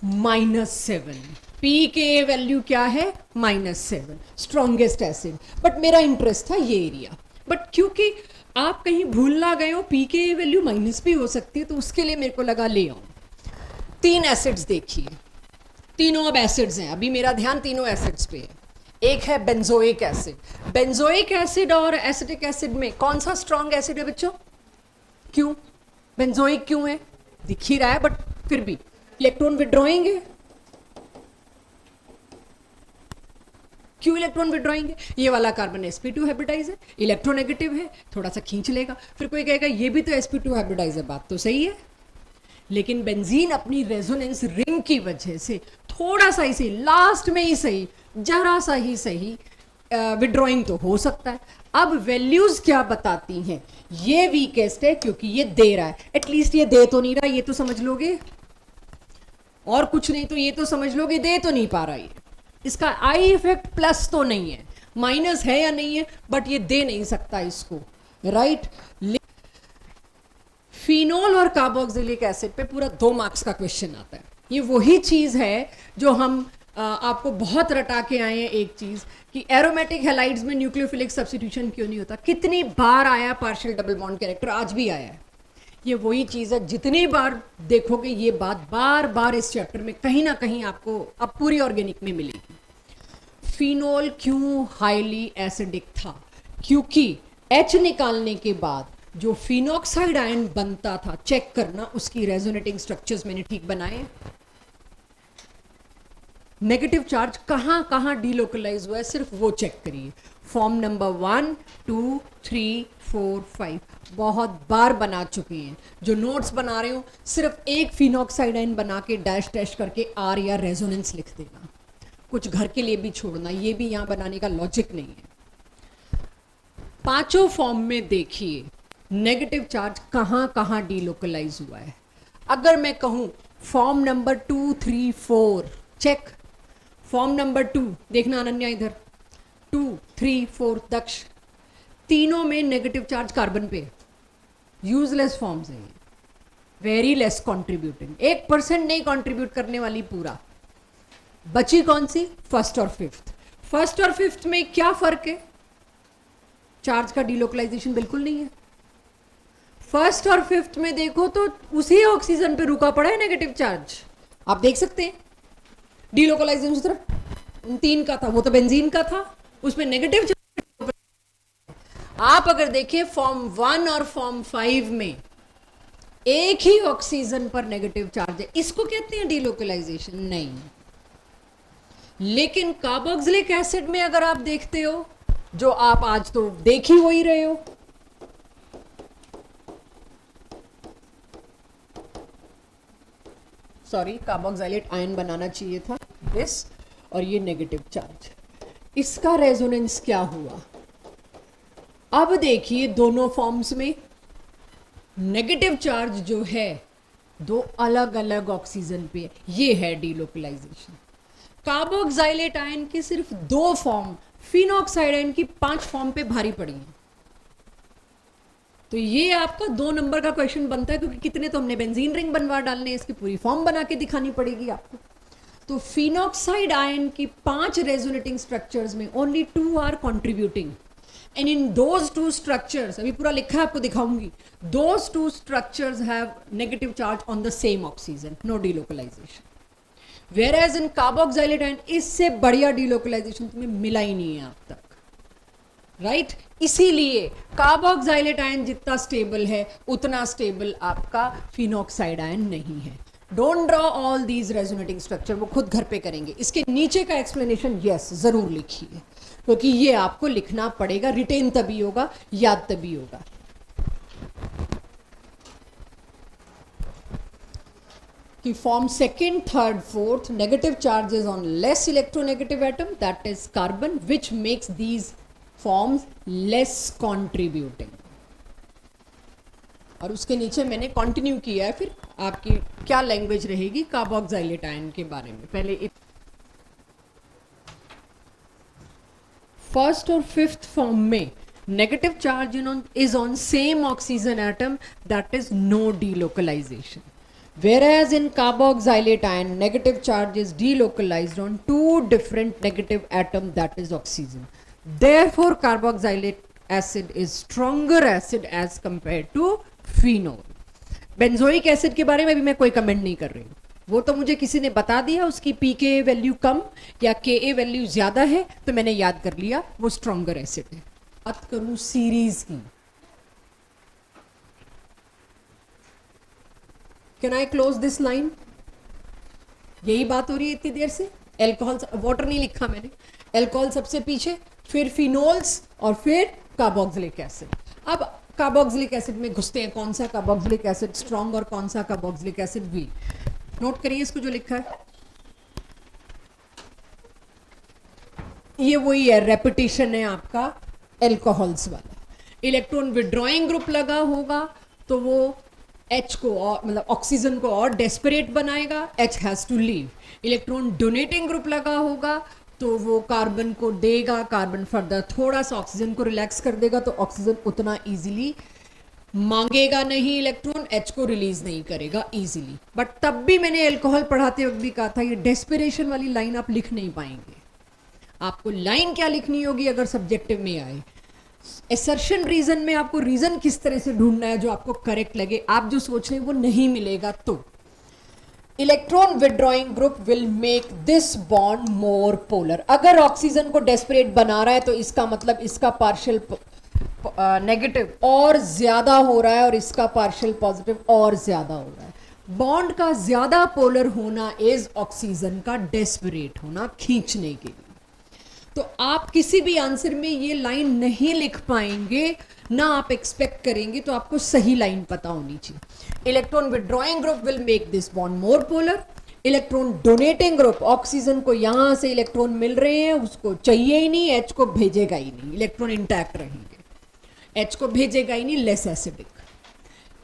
-7। पी के वैल्यू क्या है? -7, स्ट्रॉन्गेस्ट एसिड। बट मेरा इंटरेस्ट था ये एरिया। बट क्योंकि आप कहीं भूल ना गए हो, पी के वैल्यू माइनस भी हो सकती है, तो उसके लिए मेरे को लगा ले आऊं। 3 एसिड्स देखिए, तीनों अब एसिड्स हैं, अभी मेरा ध्यान तीनों एसिड्स पे है। एक है बेंजोइक एसिड। बेंजोइक एसिड और एसिटिक एसिड में कौन सा स्ट्रॉन्ग एसिड है बच्चों? क्यों बेंजोइक क्यों है? दिख ही रहा है, बट फिर भी इलेक्ट्रॉन विड्रॉइंग है। क्यों इलेक्ट्रॉन विड्रॉइंग है? ये वाला कार्बन sp2 हाइब्रिडाइज है, इलेक्ट्रोनेगेटिव है, थोड़ा सा खींच लेगा। फिर कोई कहेगा ये भी तो sp2 हाइब्रिडाइज है, बात तो सही है, लेकिन बेंजीन अपनी रेजोनेंस रिंग की वजह से थोड़ा सा ही सही, लास्ट में ही सही, जरा सा ही सही विड्रॉइंग तो हो सकता है। अब वैल्यूज क्या बताती हैं? ये वीकेस्ट है क्योंकि ये दे रहा है, एटलीस्ट ये दे तो नहीं रहा, ये तो समझ लोगे, और कुछ नहीं तो ये तो समझ लोगे दे तो नहीं पा रहा है। इसका आई इफेक्ट प्लस तो नहीं है, माइनस है या नहीं है, बट ये दे नहीं सकता इसको, राइट। फिनोल और कार्बोक्सिलिक एसिड पे पूरा 2 मार्क्स का क्वेश्चन आता है। ये वही चीज है जो हम आपको बहुत रटा के आए हैं, एक चीज कि एरोमेटिक हैलाइड्स में न्यूक्लियोफिलिक सब्स्टिट्यूशन क्यों नहीं होता। कितनी बार आया पार्शियल डबल बॉन्ड कैरेक्टर, आज भी आया है। ये वही चीज है, जितनी बार देखोगे ये बात बार बार इस चैप्टर में कहीं ना कहीं आपको अब पूरी ऑर्गेनिक में मिलेगी। फिनोल क्यों हाईली एसिडिक था? क्योंकि H निकालने के बाद जो फिनॉक्साइड आयन बनता था, चेक करना उसकी रेजोनेटिंग स्ट्रक्चर्स मैंने ठीक बनाए। नेगेटिव चार्ज कहां कहां डीलोकलाइज हुआ है, सिर्फ वो चेक करिए। फॉर्म नंबर 1, 2, 3, 4, 5 बहुत बार बना चुकी हैं। जो नोट्स बना रहे हो सिर्फ एक फिनॉक्साइड आयन बना के डैश डैश करके आर या रेजोनेंस लिख देना, कुछ घर के लिए भी छोड़ना, ये भी यहां बनाने का लॉजिक नहीं है। पांचों फॉर्म में देखिए नेगेटिव चार्ज कहां कहां डीलोकलाइज हुआ है। अगर मैं कहूं form number 2, 3, 4 check, form number 2 देखना अनन्या इधर, 2, 3, 4 दक्ष, तीनों में नेगेटिव चार्ज कार्बन पे, यूजलेस फॉर्म्स हैं, वेरी लेस कॉन्ट्रीब्यूटिंग, 1% नहीं कॉन्ट्रीब्यूट करने वाली पूरा। बची कौन सी? फर्स्ट और फिफ्थ। फर्स्ट और फिफ्थ में क्या फर्क है? चार्ज का डीलोकलाइजेशन बिल्कुल नहीं है। फर्स्ट और फिफ्थ में देखो तो उसी ऑक्सीजन पे रुका पड़ा है नेगेटिव चार्ज, आप देख सकते हैं। डीलोकलाइजेशन सिर्फ 3 का था, वो तो बेंजीन का था, उसमें नेगेटिव चार्ज। आप अगर देखिए फॉर्म 1 और फॉर्म 5 में एक ही ऑक्सीजन पर नेगेटिव चार्ज है, इसको कहते हैं डीलोकलाइजेशन? नहीं। लेकिन कार्बोक्सिलिक एसिड में अगर आप देखते हो, जो आप आज तो देख ही हो ही रहे हो, सॉरी कार्बोक्सिलेट आयन बनाना चाहिए था दिस, और ये नेगेटिव चार्ज, इसका रेजोनेंस क्या हुआ? अब देखिए दोनों फॉर्म्स में नेगेटिव चार्ज जो है 2 अलग अलग ऑक्सीजन पे, ये है डीलोकलाइजेशन। कार्बोक्सिलेट आयन की सिर्फ 2 फॉर्म, फिनॉक्साइड आयन की 5 फॉर्म पे भारी पड़ी है। तो ये आपका 2 नंबर का क्वेश्चन बनता है, क्योंकि कितने तो हमने बेंजीन रिंग बनवा डालने, इसकी पूरी फॉर्म बना के दिखानी पड़ेगी आपको। तो फिनॉक्साइड आयन की 5 रेजोनेटिंग स्ट्रक्चर्स में only 2 are contributing, and in those 2 structures, अभी पूरा लिखा है आपको दिखाऊंगी, those 2 structures have negative charge on the same oxygen, no delocalisation. Where in carboxylate ion इससे बढ़िया डीलोकलाइजेशन तुम्हें मिला ही नहीं है अब तक, राइट इसीलिए कार्बोक्सिलेट आयन जितना स्टेबल है उतना स्टेबल आपका फिनॉक्साइड आयन नहीं है। Don't draw all these resonating structure, वो खुद घर पे करेंगे। इसके नीचे का एक्सप्लेनेशन यस जरूर लिखिए, क्योंकि ये आपको लिखना पड़ेगा, रिटेन तभी होगा, याद तभी होगा। कि form second, third, fourth negative charges on less electronegative atom, that is carbon, which makes these forms less contributing. और उसके नीचे मैंने कंटिन्यू किया है फिर आपकी क्या लैंग्वेज रहेगी कार्बोक्सिलेट आयन के बारे में। पहले फर्स्ट और फिफ्थ फॉर्म में negative charge is on same oxygen atom, that is no delocalisation. Whereas in carboxylate ion, negative charge is delocalized on two different negative atom, that is oxygen. Therefore carboxylate acid is stronger acid as compared to phenol. Benzoic acid के बारे में भी मैं कोई comment नहीं कर रही हूँ, वो तो मुझे किसी ने बता दिया उसकी पीके वैल्यू कम या के वैल्यू ज्यादा है तो मैंने याद कर लिया वो स्ट्रॉन्गर एसिड है. बात करूं सीरीज की, can I close this line? यही बात हो रही है इतनी देर से. एल्कोहल, वाटर नहीं लिखा मैंने, एल्कोहल सबसे पीछे, फिर फिनोल्स और फिर कार्बोक्सिलिक एसिड. अब कार्बोक्सिलिक एसिड में घुसते हैं, कौन सा कार्बोक्सिलिक एसिड स्ट्रॉन्ग और कौन सा कार्बोक्सिलिक एसिड वीक. नोट करिए इसको जो लिखा है, ये वही है, रेपिटेशन है आपका एल्कोहल्स वाला. इलेक्ट्रॉन विड्रॉइंग ग्रुप लगा होगा तो वो H को और मतलब ऑक्सीजन को और डेस्परेट बनाएगा, H has to leave. Electron donating group लगा होगा तो वो कार्बन को देगा, कार्बन फर्दर थोड़ा सा ऑक्सीजन को रिलैक्स कर देगा तो ऑक्सीजन उतना इजीली मांगेगा नहीं इलेक्ट्रॉन, H को रिलीज नहीं करेगा इजीली. बट तब भी मैंने एल्कोहल पढ़ाते वक्त भी कहा था ये डेस्परेशन वाली लाइन आप लिख नहीं पाएंगे. आपको लाइन क्या लिखनी होगी अगर सब्जेक्टिव में आए, एसर्शन रीजन में आपको रीजन किस तरह से ढूंढना है जो आपको करेक्ट लगे. आप जो सोच रहे हैं वो नहीं मिलेगा. तो electron withdrawing group will make this bond more polar. अगर ऑक्सीजन को डेस्परेट बना रहा है तो इसका मतलब इसका पार्शियल नेगेटिव और ज्यादा हो रहा है और इसका पार्शियल पॉजिटिव और ज्यादा हो रहा है. बॉन्ड का ज्यादा पोलर होना इज ऑक्सीजन का डेस्परेट होना, खींचने के लिए. तो आप किसी भी आंसर में ये लाइन नहीं लिख पाएंगे, ना आप एक्सपेक्ट करेंगे, तो आपको सही लाइन पता होनी चाहिए. Electron withdrawing group will make this bond more polar. Electron donating group, oxygen को यहां से इलेक्ट्रॉन मिल रहे हैं, उसको चाहिए ही नहीं, H को भेजेगा ही नहीं, इलेक्ट्रॉन इंटैक्ट रहेंगे, H को भेजेगा ही नहीं, लेस एसिडिक.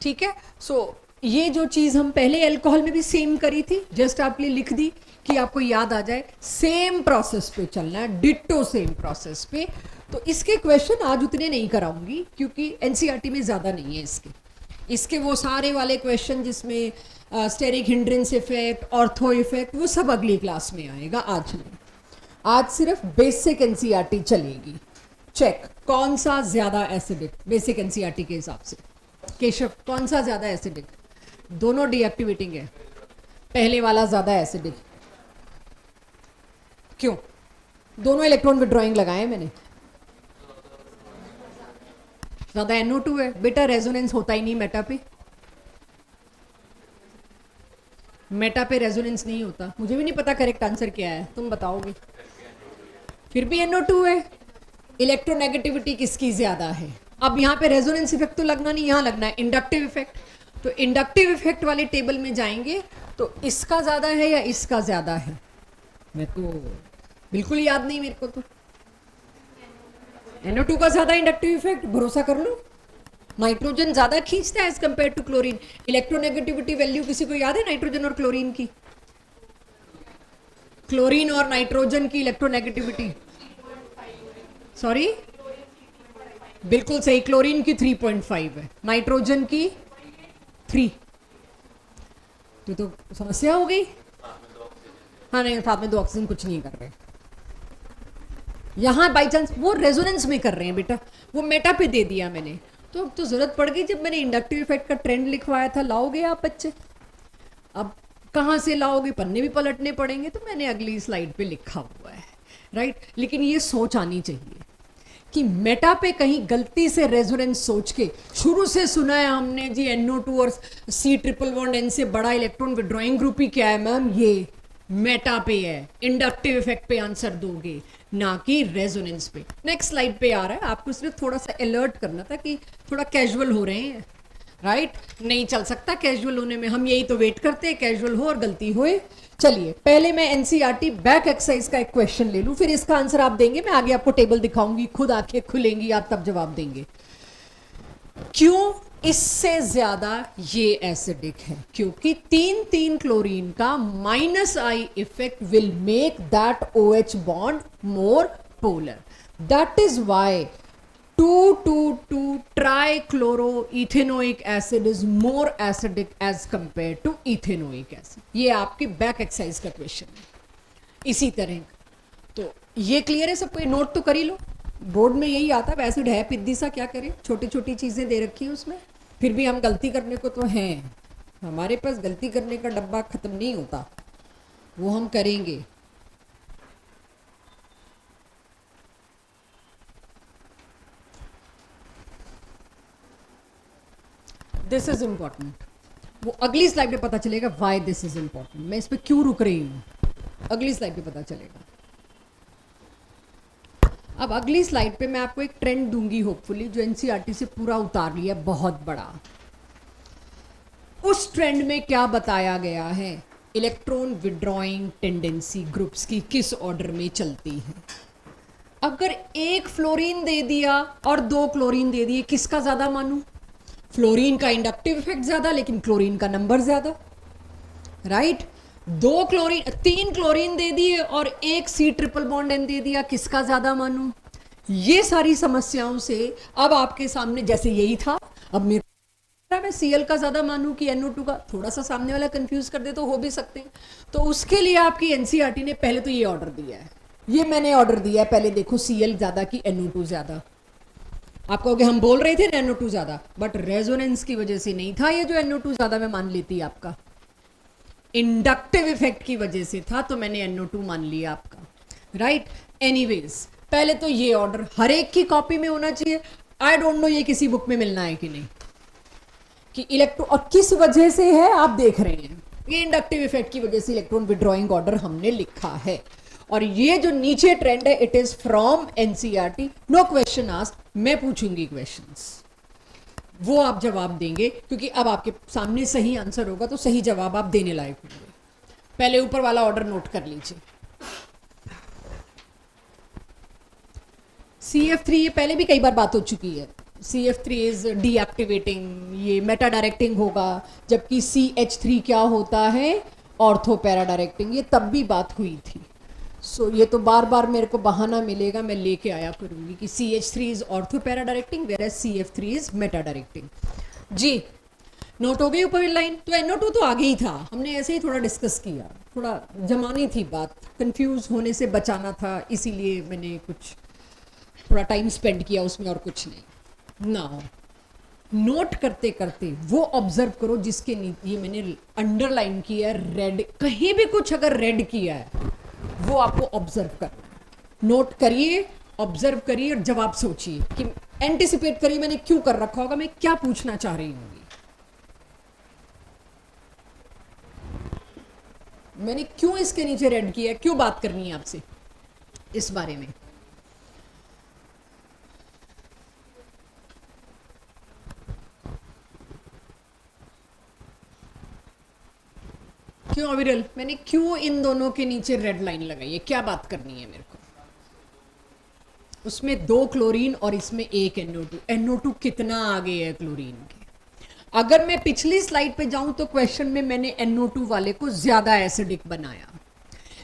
ठीक है. सो ये जो चीज हम पहले एल्कोहल में भी सेम करी थी, जस्ट आपके लिए लिख दी कि आपको याद आ जाए. सेम प्रोसेस पे चलना है, डिट्टो सेम प्रोसेस पे. तो इसके क्वेश्चन आज उतने नहीं कराऊंगी क्योंकि एनसीईआरटी में ज्यादा नहीं है इसके वो सारे वाले क्वेश्चन जिसमें steric hindrance effect, ortho effect, वो सब अगली क्लास में आएगा, आज नहीं. आज सिर्फ बेसिक एनसीईआरटी चलेगी. चेक कौन सा ज्यादा एसिडिक बेसिक एनसीईआरटी के हिसाब से. केशव कौन सा ज्यादा एसिडिक? दोनों डीएक्टिवेटिंग है, पहले वाला ज्यादा एसिडिक. क्यों? दोनों इलेक्ट्रॉन विड्रॉइंग लगाए मैंने. ज्यादा NO2 है बेटा, रेजोनेंस होता ही नहीं मेटा पे. मेटा पे रेजोनेंस नहीं होता. मुझे भी नहीं पता करेक्ट आंसर क्या है, तुम बताओगे. फिर भी NO2 है. इलेक्ट्रोनेगेटिविटी किसकी ज्यादा है? अब यहाँ पे रेजोनेंस इफेक्ट तो लगना नहीं, यहाँ लगना है इंडक्टिव इफेक्ट. तो इंडक्टिव इफेक्ट वाले टेबल में जाएंगे तो इसका ज्यादा है या इसका ज्यादा है? मैं तो बिल्कुल याद नहीं मेरे को. तो NO2 का ज्यादा इंडक्टिव इफेक्ट, भरोसा कर लो. नाइट्रोजन ज्यादा खींचता है as compare to chlorine. Electronegativity value किसी को याद है नाइट्रोजन और क्लोरीन की? क्लोरीन और नाइट्रोजन की इलेक्ट्रोनेगेटिविटी, सॉरी बिल्कुल सही, क्लोरीन की 3.5 है, नाइट्रोजन की 3. तो समस्या हो गई. हाँ नहीं, साथ में 2 ऑक्सीजन कुछ नहीं कर रहे. यहाँ बाई चांस वो रेजोनेंस में कर रहे हैं बेटा, वो मेटा पे दे दिया मैंने. तो अब तो जरूरत पड़ गई जब मैंने इंडक्टिव इफेक्ट का ट्रेंड लिखवाया था. लाओगे आप बच्चे? अब कहाँ से लाओगे, पन्ने भी पलटने पड़ेंगे. तो मैंने अगली स्लाइड पे लिखा हुआ है, राइट. लेकिन ये सोच आनी चाहिए कि मेटा पे कहीं गलती से रेजोनेंस सोच के, शुरू से सुना है हमने जी NO2 और C++N से बड़ा इलेक्ट्रॉन विड्रॉइंग ग्रुप ही क्या है मैम, ये मेटा पे है. इंडक्टिव इफेक्ट पे आंसर दोगे, ना कि रेजोनेंस पे. नेक्स्ट स्लाइड पे आ रहा है, आपको सिर्फ थोड़ा सा अलर्ट करना था कि थोड़ा कैजुअल हो रहे हैं, राइट. नहीं चल सकता कैजुअल होने में, हम यही तो वेट करते हैं कैजुअल हो और गलती होए. चलिए पहले मैं एनसीईआरटी बैक एक्सरसाइज का एक क्वेश्चन ले लूं, फिर इसका आंसर आप देंगे. मैं आगे आपको टेबल दिखाऊंगी, खुद आंखें खुलेंगी, आप तब जवाब देंगे. क्यों इससे ज्यादा ये एसिडिक है? क्योंकि 3 क्लोरीन का -I effect will make that OH bond more polar. That is why 2,2,2 trichloroethanoic acid is more acidic as compare to ethanoic acid. ये आपकी बैक एक्सरसाइज का क्वेश्चन है इसी तरह का। तो ये क्लियर है सबको, ये नोट तो कर ही लो, बोर्ड में यही आता है। एसिड है पिद्दी सा, क्या करें, छोटी छोटी चीजें दे रखी है उसमें, फिर भी हम गलती करने को तो हैं, हमारे पास गलती करने का डब्बा खत्म नहीं होता, वो हम करेंगे। दिस इज इंपॉर्टेंट, वो अगली स्लाइड पे पता चलेगा व्हाई दिस इज इंपॉर्टेंट, मैं इस पे क्यों रुक रही हूं, अगली स्लाइड पे पता चलेगा। अब अगली स्लाइड पे मैं आपको एक ट्रेंड दूंगी होपफुली, जो एनसीईआरटी से पूरा उतार लिया, बहुत बड़ा। उस ट्रेंड में क्या बताया गया है, इलेक्ट्रॉन विड्रॉइंग टेंडेंसी ग्रुप्स की किस ऑर्डर में चलती है। अगर एक फ्लोरीन दे दिया और 2 क्लोरीन दे दिए, किसका ज्यादा मानूं? फ्लोरीन का इंडक्टिव इफेक्ट ज्यादा, लेकिन क्लोरीन का नंबर ज्यादा, राइट। 3 क्लोरीन दे दिए और 1 C ट्रिपल बॉन्ड N दे दिया, किसका ज्यादा मानूं? ये सारी समस्याओं से अब आपके सामने, जैसे यही था, अब मेरे मैं Cl का ज्यादा मानूं कि NO2 का, थोड़ा सा सामने वाला कंफ्यूज कर दे तो हो भी सकते हैं। तो उसके लिए आपकी एनसीईआरटी ने पहले तो ये ऑर्डर दिया है, ये मैंने ऑर्डर दिया है, पहले देखो Cl ज्यादा कि NO2 ज्यादा। आप कहोगे हम बोल रहे थे NO2 ज्यादा, बट रेजोनेंस की वजह से नहीं था ये जो NO2 ज्यादा मैं मान लेती, आपका इंडक्टिव इफेक्ट की वजह से था, तो मैंने NO2 मान लिया आपका, राइट। एनीवेज, पहले तो ये ऑर्डर हर एक की कॉपी में होना चाहिए। आई डोंट नो ये किसी बुक में मिलना है कि नहीं, कि इलेक्ट्रॉन, और किस वजह से है आप देख रहे हैं, ये इंडक्टिव इफेक्ट की वजह से इलेक्ट्रॉन विड्रॉइंग ऑर्डर हमने लिखा है। और ये जो नीचे ट्रेंड है, it is from NCERT, no question asked, मैं पूछूंगी क्वेश्चंस, वो आप जवाब देंगे, क्योंकि अब आपके सामने सही आंसर होगा तो सही जवाब आप देने लायक होंगे। पहले ऊपर वाला ऑर्डर नोट कर लीजिए। CF3, ये पहले भी कई बार बात हो चुकी है, CF3 इज डीएक्टिवेटिंग, ये मेटा डायरेक्टिंग होगा, जबकि CH3 क्या होता है, ऑर्थो पैरा डायरेक्टिंग, ये तब भी बात हुई थी। ये तो बार बार मेरे को बहाना मिलेगा, मैं लेके आया करूंगी कि CH3 is ortho para directing where CF3 is meta directing. जी नोट हो गई ऊपर लाइन। तो NO2 तो आगे ही था, हमने ऐसे ही थोड़ा डिस्कस किया, थोड़ा जमानी थी बात, कंफ्यूज होने से बचाना था, इसीलिए मैंने कुछ थोड़ा टाइम स्पेंड किया उसमें, और कुछ नहीं। नाउ नोट करते करते वो ऑब्जर्व करो जिसके ये मैंने अंडरलाइन किया है रेड, कहीं भी कुछ अगर रेड किया है वो आपको ऑब्जर्व करना है। नोट करिए, ऑब्जर्व करिए और जवाब सोचिए कि एंटिसिपेट करिए मैंने क्यों कर रखा होगा, मैं क्या पूछना चाह रही हूँ, मैंने क्यों इसके नीचे रेड किया, क्यों बात करनी है आपसे इस बारे में। क्यों अविरल, मैंने क्यों इन दोनों के नीचे रेड लाइन लगाई है, क्या बात करनी है मेरे को। उसमें 2 क्लोरीन और इसमें 1 NO2, NO2 कितना आगे है क्लोरीन के। अगर मैं पिछली स्लाइड पे जाऊं तो क्वेश्चन में मैंने NO2 वाले को ज्यादा एसिडिक बनाया,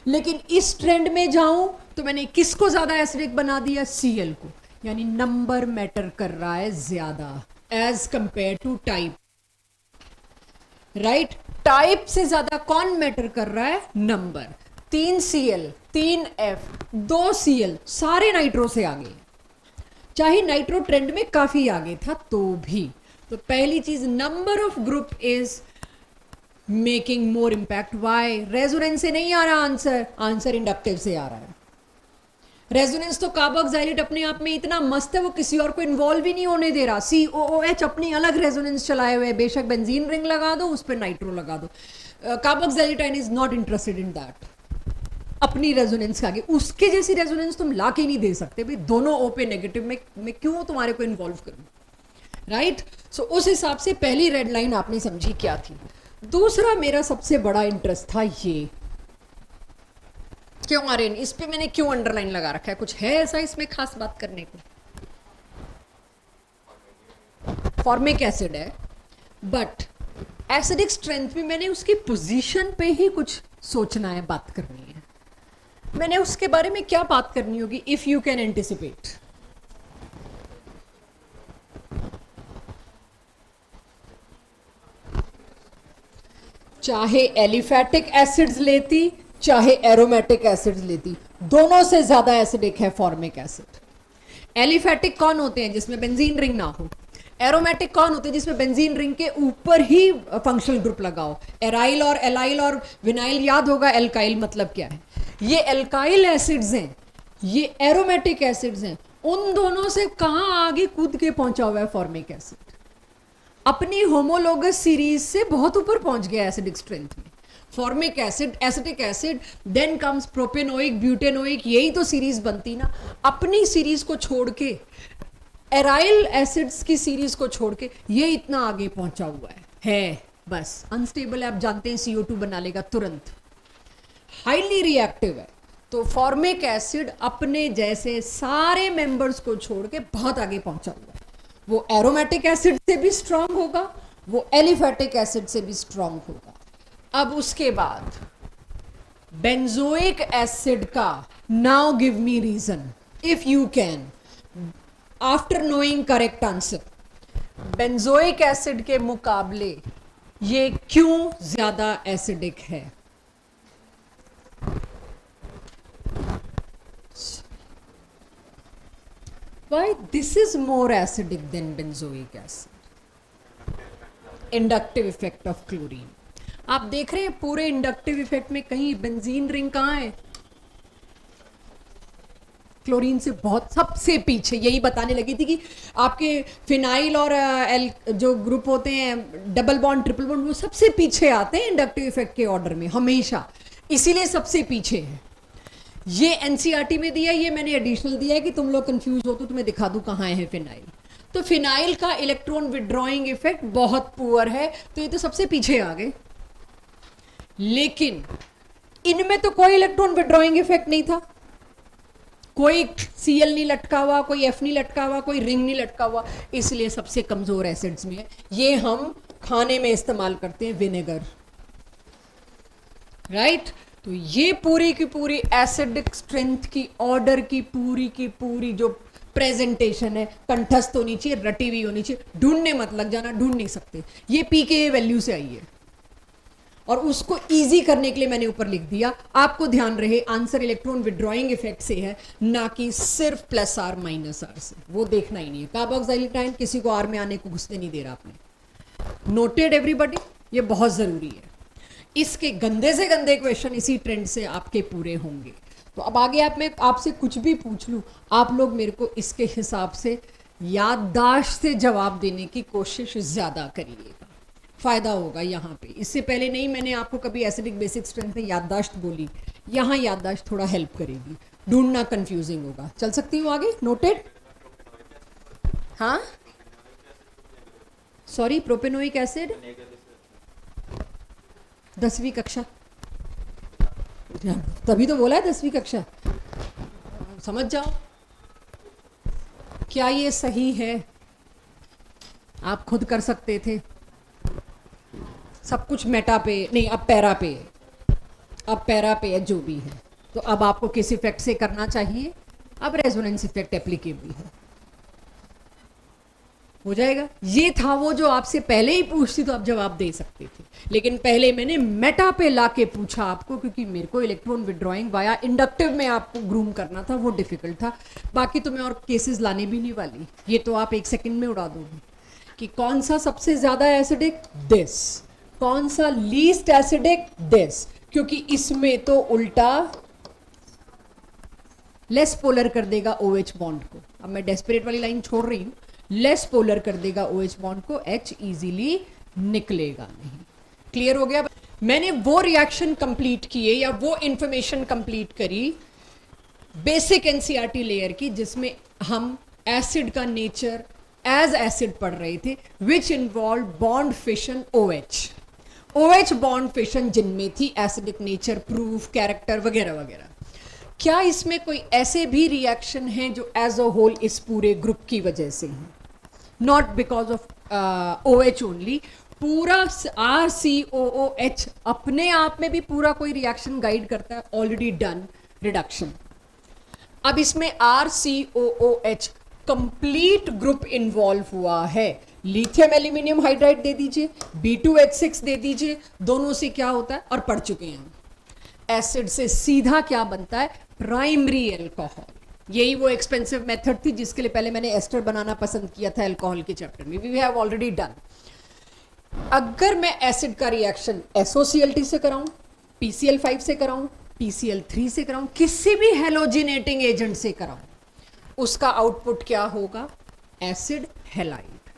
लेकिन इस ट्रेंड में जाऊं तो मैंने किसको ज्यादा एसिडिक बना दिया, Cl को। यानी नंबर मैटर कर रहा है ज्यादा as compare to type, right. Type से ज्यादा कौन मैटर कर रहा है, नंबर। 3 Cl, 3 F, 2 Cl, सारे नाइट्रो से आगे, चाहे नाइट्रो ट्रेंड में काफी आगे था तो भी। तो पहली चीज, number of group is making more impact. Why? Resonance से नहीं आ रहा आंसर, आंसर इंडक्टिव से आ रहा है। रेजोनेंस तो कार्बोक्सिलेट अपने आप में इतना मस्त है, वो किसी और को इन्वॉल्व ही नहीं होने दे रहा। COOH अपनी अलग रेजोनेंस चलाए हुए, बेशक बेंजीन रिंग लगा दो, उस पर नाइट्रो लगा दो। Carboxylate ion is not interested in that, अपनी रेजोनेंस के आगे उसके जैसी रेजोनेंस तुम ला के नहीं दे सकते भाई, दोनों O पे नेगेटिव में मैं क्यों तुम्हारे को इन्वॉल्व करूं, राइट। सो उस हिसाब से पहली रेड लाइन आपने समझी क्या थी। दूसरा मेरा सबसे बड़ा इंटरेस्ट था ये, क्यों आर्यन, इस पे मैंने क्यों अंडरलाइन लगा रखा है, कुछ है ऐसा इसमें खास बात करने को। फॉर्मिक एसिड है, बट एसिडिक स्ट्रेंथ भी मैंने उसकी पोजीशन पे ही कुछ सोचना है, बात करनी है। मैंने उसके बारे में क्या बात करनी होगी, इफ यू कैन एंटिसिपेट। चाहे एलिफैटिक एसिड्स लेती चाहे एरोमेटिक एसिड्स लेती, दोनों से ज्यादा एसिडिक है फॉर्मिक एसिड। एलिफैटिक कौन होते हैं? जिसमें बेंजीन रिंग ना हो। एरोमेटिक कौन होते हैं? जिसमें बेंजीन रिंग के ऊपर ही फंक्शनल ग्रुप लगाओ। एराइल और एलाइल और विनाइल याद होगा, एल्काइल मतलब क्या है। ये एल्काइल एसिड्स हैं, ये एरोमेटिक एसिड्स हैं। उन दोनों से कहां आगे कूद के पहुंचा हुआ है फॉर्मिक एसिड? अपनी होमोलोगस सीरीज से बहुत ऊपर पहुंच गया एसिडिक स्ट्रेंथ में। Formic acid, acetic acid, then comes propanoic, butanoic, यही तो सीरीज बनती ना। अपनी सीरीज को छोड़ के, एराइल एसिड्स की सीरीज को छोड़ के ये इतना आगे पहुंचा हुआ है बस। अनस्टेबल है, आप जानते हैं CO2 बना लेगा तुरंत। हाईली रिएक्टिव है। तो फॉर्मिक एसिड अपने जैसे सारे मेंबर्स को छोड़ के बहुत आगे पहुंचा हुआ है। वो एरोमेटिक एसिड से भी स्ट्रांग होगा, वो एलिफैटिक एसिड से भी स्ट्रांग होगा। अब उसके बाद बेंजोइक एसिड का, now give me reason if you can, after knowing correct answer. Benzoic acid के मुकाबले ये क्यों ज्यादा एसिडिक है? Why this is more acidic than benzoic acid? Inductive effect of chlorine. आप देख रहे हैं पूरे इंडक्टिव इफेक्ट में कहीं बेंजीन रिंग कहाँ है? क्लोरीन से बहुत सबसे पीछे। यही बताने लगी थी कि आपके फिनाइल और जो ग्रुप होते हैं डबल बॉन्ड ट्रिपल बॉन्ड, वो सबसे पीछे आते हैं इंडक्टिव इफेक्ट के ऑर्डर में हमेशा, इसीलिए सबसे पीछे है। ये एनसीईआरटी में दिया, ये मैंने एडिशनल दिया है कि तुम लोग कंफ्यूज हो तो तुम्हें दिखा दूं कहाँ है फिनाइल। तो फिनाइल का इलेक्ट्रॉन विड्रॉइंग इफेक्ट बहुत पुअर है, तो ये तो सबसे पीछे आ गए। लेकिन इनमें तो कोई इलेक्ट्रॉन विड्रॉइंग इफेक्ट नहीं था, कोई Cl नहीं लटका हुआ, कोई F नहीं लटका हुआ, कोई रिंग नहीं लटका हुआ, इसलिए सबसे कमजोर एसिड्स में है। ये हम खाने में इस्तेमाल करते हैं, विनेगर, राइट। तो ये पूरी की पूरी एसिडिक स्ट्रेंथ की ऑर्डर की पूरी जो प्रेजेंटेशन है कंठस्थ होनी चाहिए, रटी हुई होनी चाहिए। ढूंढने मत लग जाना, ढूंढ नहीं सकते। ये pKa वैल्यू से आई है और उसको इजी करने के लिए मैंने ऊपर लिख दिया। आपको ध्यान रहे आंसर इलेक्ट्रॉन विड्रॉइंग इफेक्ट से है, ना कि सिर्फ +R -R से। वो देखना ही नहीं है। कार्बोक्सिलेटाइन किसी को R में आने को घुसने नहीं दे रहा आपने। Noted everybody? ये बहुत जरूरी है। इसके गंदे से गंदे क्वेश्चन इसी ट्रेंड से आपके पूरे होंगे। तो अब आगे मैं आपसे कुछ भी पूछ लूं, आप लोग मेरे को इसके हिसाब से याददाश्त से जवाब देने की कोशिश ज्यादा करिएगा, फायदा होगा यहाँ पे। इससे पहले नहीं मैंने आपको कभी एसिडिक बेसिक स्ट्रेंथ में याददाश्त बोली, यहाँ याददाश्त थोड़ा हेल्प करेगी। ढूंढना कंफ्यूजिंग होगा। चल सकती हूँ आगे? नोटेड? हाँ, सॉरी, प्रोपेनोइक एसिड 10वीं कक्षा, तभी तो बोला है 10वीं कक्षा, समझ जाओ। क्या ये सही है? आप खुद कर सकते थे। सब कुछ मेटा पे नहीं, अब पैरा पे, अब पैरा पे है जो भी है। तो अब आपको किस इफेक्ट से करना चाहिए? अब रेजोनेंस इफेक्ट एप्लीकेबल है, हो जाएगा। ये था वो जो आपसे पहले ही पूछती तो आप जवाब दे सकते थे, लेकिन पहले मैंने मेटा पे लाके पूछा आपको, क्योंकि मेरे को इलेक्ट्रॉन विड्रॉइंग वाया इंडक्टिव में आपको ग्रूम करना था, वो डिफिकल्ट था। बाकी तो मैं और केसेस लाने भी नहीं वाली, ये तो आप 1 सेकंड में उड़ा दोगे कि कौन सा सबसे ज्यादा एसिडिक, दिस, कौन सा लीस्ट एसिडिक, दिस, क्योंकि इसमें तो उल्टा लेस पोलर कर देगा OH बॉन्ड को। अब मैं डेस्परेट वाली लाइन छोड़ रही हूं, लेस पोलर कर देगा OH बॉन्ड को, H इजीली निकलेगा नहीं। क्लियर हो गया? मैंने वो रिएक्शन कंप्लीट किए या वो इंफॉर्मेशन कंप्लीट करी बेसिक एनसीईआरटी लेयर की, जिसमें हम एसिड का नेचर एज एसिड पढ़ रहे थे, which involve bond fission OH bond fission, जिनमें थी एसिडिक नेचर, प्रूफ, कैरेक्टर वगैरह वगैरह। क्या इसमें कोई ऐसे भी रिएक्शन हैं जो एज अ होल इस पूरे ग्रुप की वजह से हैं? Not because of OH only, पूरा RCOOH अपने आप में भी पूरा कोई रिएक्शन गाइड करता है, ऑलरेडी डन रिडक्शन। अब इसमें RCOOH कंप्लीट ग्रुप इन्वॉल्व हुआ है, लिथियम एल्यूमिनियम हाइड्राइड दे दीजिए, B2H6 दे दीजिए, दोनों से क्या होता है, और पढ़ चुके हैं, एसिड से सीधा क्या बनता है, प्राइमरी अल्कोहल। यही वो एक्सपेंसिव मेथड थी जिसके लिए पहले मैंने एस्टर बनाना पसंद किया था अल्कोहल के चैप्टर में, वी हैव ऑलरेडी डन। अगर मैं एसिड का रिएक्शन SOCl2 से कराऊं, PCl5 से कराऊं, PCl3 से कराऊं, किसी भी हेलोजिनेटिंग एजेंट से कराऊं, उसका आउटपुट क्या होगा, एसिड हैलाइड,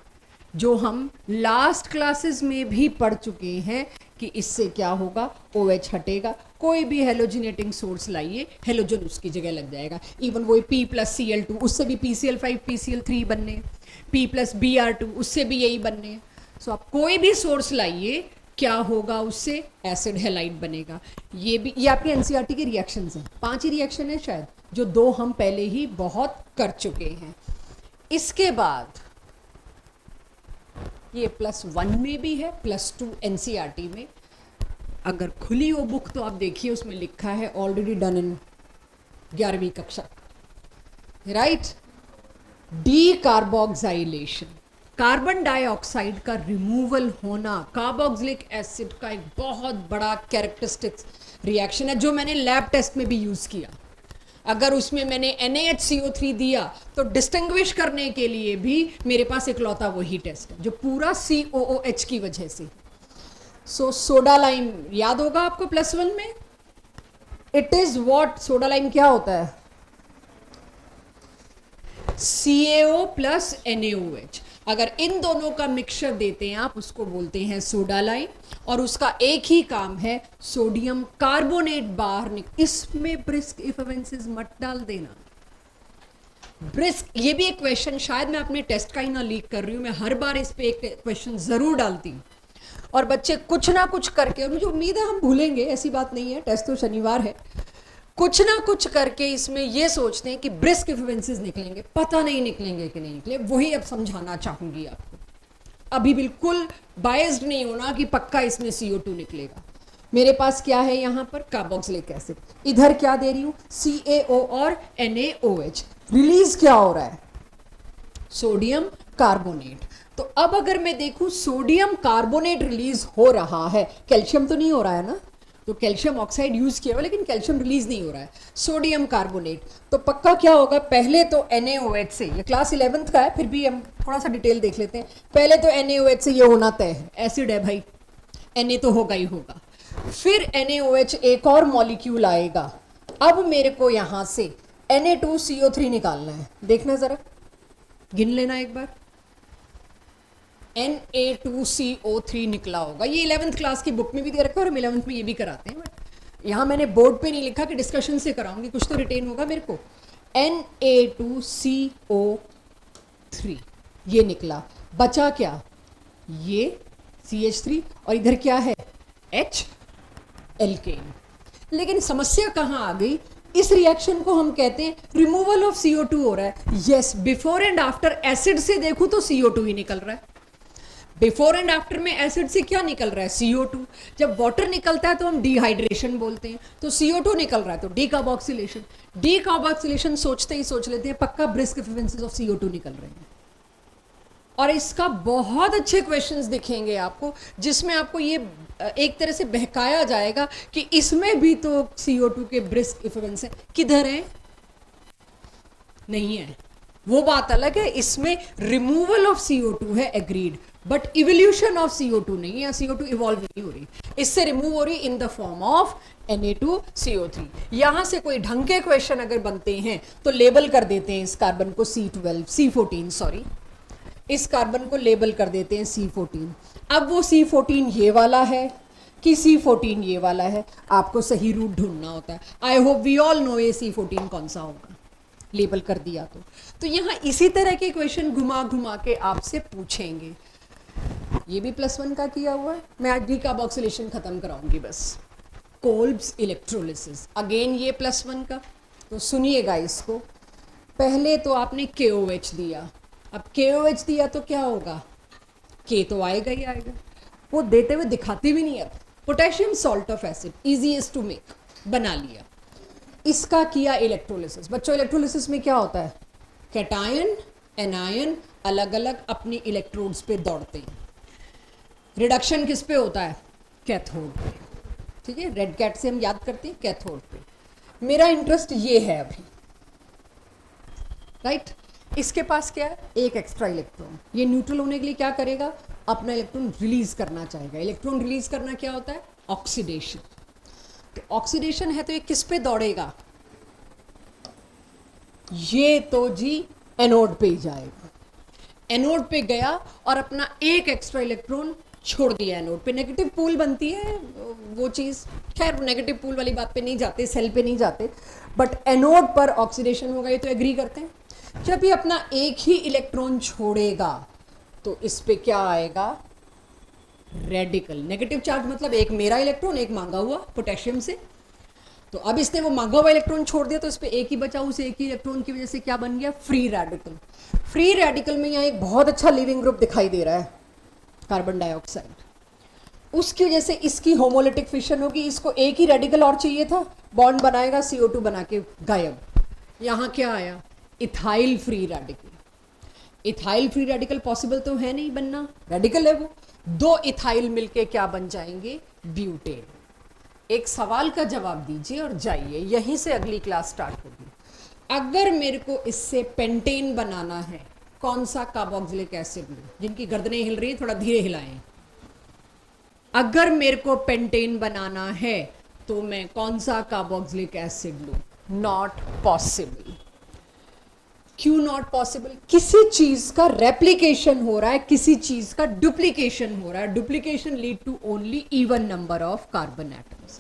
जो हम लास्ट क्लासेस में भी पढ़ चुके हैं कि इससे क्या होगा, OH हटेगा, कोई भी हेलोजिनेटिंग सोर्स लाइए, हेलोजन उसकी जगह लग जाएगा। इवन वो P+Cl2, उससे भी PCl5 PCl3 बनने, P+Br2 उससे भी यही बनने। सो आप कोई भी सोर्स लाइए, क्या होगा उससे, एसिड हैलाइड बनेगा। ये आपके NCERT के रिएक्शंस हैं, 5 ही रिएक्शन है शायद, जो 2 हम पहले ही बहुत कर चुके हैं। इसके बाद ये +1 में भी है, +2 NCERT में। अगर खुली हो बुक तो आप देखिए, उसमें लिखा है ऑलरेडी डन इन 11वीं कक्षा, राइट। डीकार्बोक्साइलेशन, कार्बन डाइऑक्साइड का रिमूवल होना, कार्बोक्सिलिक एसिड का एक बहुत बड़ा कैरेक्टरिस्टिक्स रिएक्शन है, जो मैंने लैब टेस्ट में भी यूज किया। अगर उसमें मैंने NaHCO3 दिया तो डिस्टिंग्विश करने के लिए भी मेरे पास इकलौता वही टेस्ट है, जो पूरा COOH की वजह से। सो सोडा लाइम याद होगा आपको +1 में, it is what, soda lime क्या होता है, CaO + NaOH। अगर इन दोनों का मिक्सचर देते हैं आप, उसको बोलते हैं सोडा लाइम, और उसका एक ही काम है, सोडियम कार्बोनेट बाहर इसमें ब्रिस्क इफेवेंसेस मत डाल देना। ब्रिस्क, ये भी एक क्वेश्चन, शायद मैं अपने टेस्ट का ही ना लीक कर रही हूँ, मैं हर बार इस पे एक क्वेश्चन जरूर डालती हूँ, और बच्चे कुछ ना कुछ करके, और मुझे उम्मीद है हम भूलेंगे, ऐसी बात नहीं है, टेस्ट तो शनिवार है, कुछ ना कुछ करके इसमें ये सोचते हैं कि ब्रिस्क इफेवेंसेस निकलेंगे, पता नहीं निकलेंगे कि नहीं निकले। वही अब समझाना चाहूंगी आपको, अभी बिल्कुल बायस्ड नहीं होना कि पक्का इसमें CO2 निकलेगा। मेरे पास क्या है यहाँ पर, कार्बोक्सिलिक एसिड, इधर क्या दे रही हूँ, CaO और NaOH, रिलीज क्या हो रहा है, सोडियम कार्बोनेट। तो अब अगर मैं देखूं सोडियम कार्बोनेट रिलीज हो रहा है, कैल्शियम तो नहीं हो रहा है ना, तो कैल्शियम ऑक्साइड यूज किया हुआ, लेकिन कैल्शियम रिलीज नहीं हो रहा है, सोडियम कार्बोनेट। तो पक्का क्या होगा, पहले तो NaOH से, ये क्लास 11th का है, फिर भी हम थोड़ा सा डिटेल देख लेते हैं। पहले तो NaOH से ये होना तय है, एसिड है भाई, Na तो होगा ही होगा। फिर NaOH एक और मॉलिक्यूल आएगा, अब मेरे को यहां से Na2CO3 निकालना है, देखना जरा, गिन लेना एक बार, Na2CO3 निकला होगा। ये 11th क्लास की बुक में भी दे रखा है, और हम 11th में ये भी कराते हैं, बट यहाँ मैंने बोर्ड पे नहीं लिखा कि डिस्कशन से कराऊंगी, कुछ तो रिटेन होगा मेरे को। Na2CO3 ये निकला, बचा क्या, ये CH3, और इधर क्या है, H एल्केन। लेकिन समस्या कहाँ आ गई, इस रिएक्शन को हम कहते हैं रिमूवल ऑफ CO2 हो रहा है। Yes, before and after acid से देखूं तो CO2 ही निकल रहा है। बिफोर एंड आफ्टर में एसिड से क्या निकल रहा है, CO2। जब वाटर निकलता है तो हम डिहाइड्रेशन बोलते हैं, तो CO2 निकल रहा है तो डीकार्बोक्सिलेशन। डीकार्बोक्सिलेशन सोचते ही सोच लेते हैं पक्का ब्रिस्क इफेक्ट्स ऑफ CO2 निकल रहे हैं। और इसका बहुत अच्छे क्वेश्चंस दिखेंगे आपको, जिसमें आपको ये एक तरह से बहकाया जाएगा कि इसमें भी तो CO2 के ब्रिस्क इफेक्ट्स हैं, किधर है, नहीं है, वो बात अलग है। इसमें रिमूवल ऑफ CO2 है, agreed, but evolution of CO2 नहीं है, CO2 इवॉल्व नहीं हो रही, इससे रिमूव हो रही in the form of Na2CO3। यहां से कोई ढंग के क्वेश्चन अगर बनते हैं तो लेबल कर देते हैं इस कार्बन को C14 सॉरी, इस कार्बन को लेबल कर देते हैं C14। अब वो C14 ये वाला है कि C14 ये वाला है, आपको सही रूट ढूंढना होता है। I hope we all know ये C14 कौन सा होगा, लेबल कर दिया तो यहाँ इसी तरह के क्वेश्चन घुमा घुमा के आपसे पूछेंगे। ये भी +1 का किया हुआ है, मैं आज डीकार्बोक्सिलेशन खत्म कराऊंगी बस। कोल्ब्स इलेक्ट्रोलिसिस, अगेन ये +1 का, तो सुनिएगा इसको। पहले तो आपने KOH दिया, अब KOH दिया तो क्या होगा, K तो आएगा ही आएगा, वो देते हुए दिखाते भी नहीं। अब potassium salt of acid, easiest to make, बना लिया। इसका किया इलेक्ट्रोलिसिस। बच्चों इलेक्ट्रोलिसिस में क्या होता है, कैटायन एनायन अलग अलग अपनी इलेक्ट्रोड्स पे दौड़ते हैं। रिडक्शन किस पे होता है? कैथोड पे। ठीक है, रेड कैट से हम याद करते हैं कैथोड पे। मेरा इंटरेस्ट ये है अभी, राइट। इसके पास क्या है? एक एक्स्ट्रा इलेक्ट्रॉन। ये न्यूट्रल होने के लिए क्या करेगा? अपना इलेक्ट्रॉन रिलीज करना चाहेगा। इलेक्ट्रॉन रिलीज करना क्या होता है? ऑक्सीडेशन। तो ऑक्सीडेशन है तो ये किस पे दौड़ेगा? ये तो जी एनोड पे ही जाएगा। एनोड पे गया और अपना एक एक्स्ट्रा इलेक्ट्रॉन छोड़ दिया एनोड पे। नेगेटिव पूल बनती है वो चीज़, खैर नेगेटिव पूल वाली बात पे नहीं जाते, सेल पे नहीं जाते, बट एनोड पर ऑक्सीडेशन होगा, ये तो एग्री करते हैं। जब ये अपना एक ही इलेक्ट्रॉन छोड़ेगा तो इस पे क्या आएगा? रेडिकल। नेगेटिव चार्ज मतलब एक मेरा इलेक्ट्रॉन, एक मांगा हुआ पोटेशियम से। तो अब इसने वो मांगा हुआ इलेक्ट्रॉन छोड़ दिया तो इस पे एक ही बचा, उस एक ही इलेक्ट्रॉन की वजह से क्या बन गया? Free radical. फ्री रेडिकल में यहाँ एक बहुत अच्छा लिविंग ग्रुप दिखाई दे रहा है, कार्बन डाइऑक्साइड। उसकी वजह से इसकी होमोलिटिक फिशन होगी, इसको एक ही रेडिकल और चाहिए था, बॉन्ड बनाएगा, CO2 बना के गायब। यहाँ क्या आया? Ethyl free radical. Ethyl free radical possible तो है नहीं बनना, रेडिकल है वो। दो इथाइल मिलके क्या बन जाएंगे? ब्यूटेन। एक सवाल का जवाब दीजिए और जाइए, यहीं से अगली क्लास स्टार्ट होगी। अगर मेरे को इससे पेंटेन बनाना है, कौन सा कार्बोक्सिलिक एसिड लूं? जिनकी गर्दनें हिल रही हैं थोड़ा धीरे हिलाएं। अगर मेरे को पेंटेन बनाना है तो मैं कौन सा कार्बोक्सिलिक एसिड लूं? Not possible. क्यों नॉट पॉसिबल? किसी चीज का रेप्लिकेशन हो रहा है, किसी चीज का डुप्लीकेशन हो रहा है। Duplication lead to only even number of carbon atoms.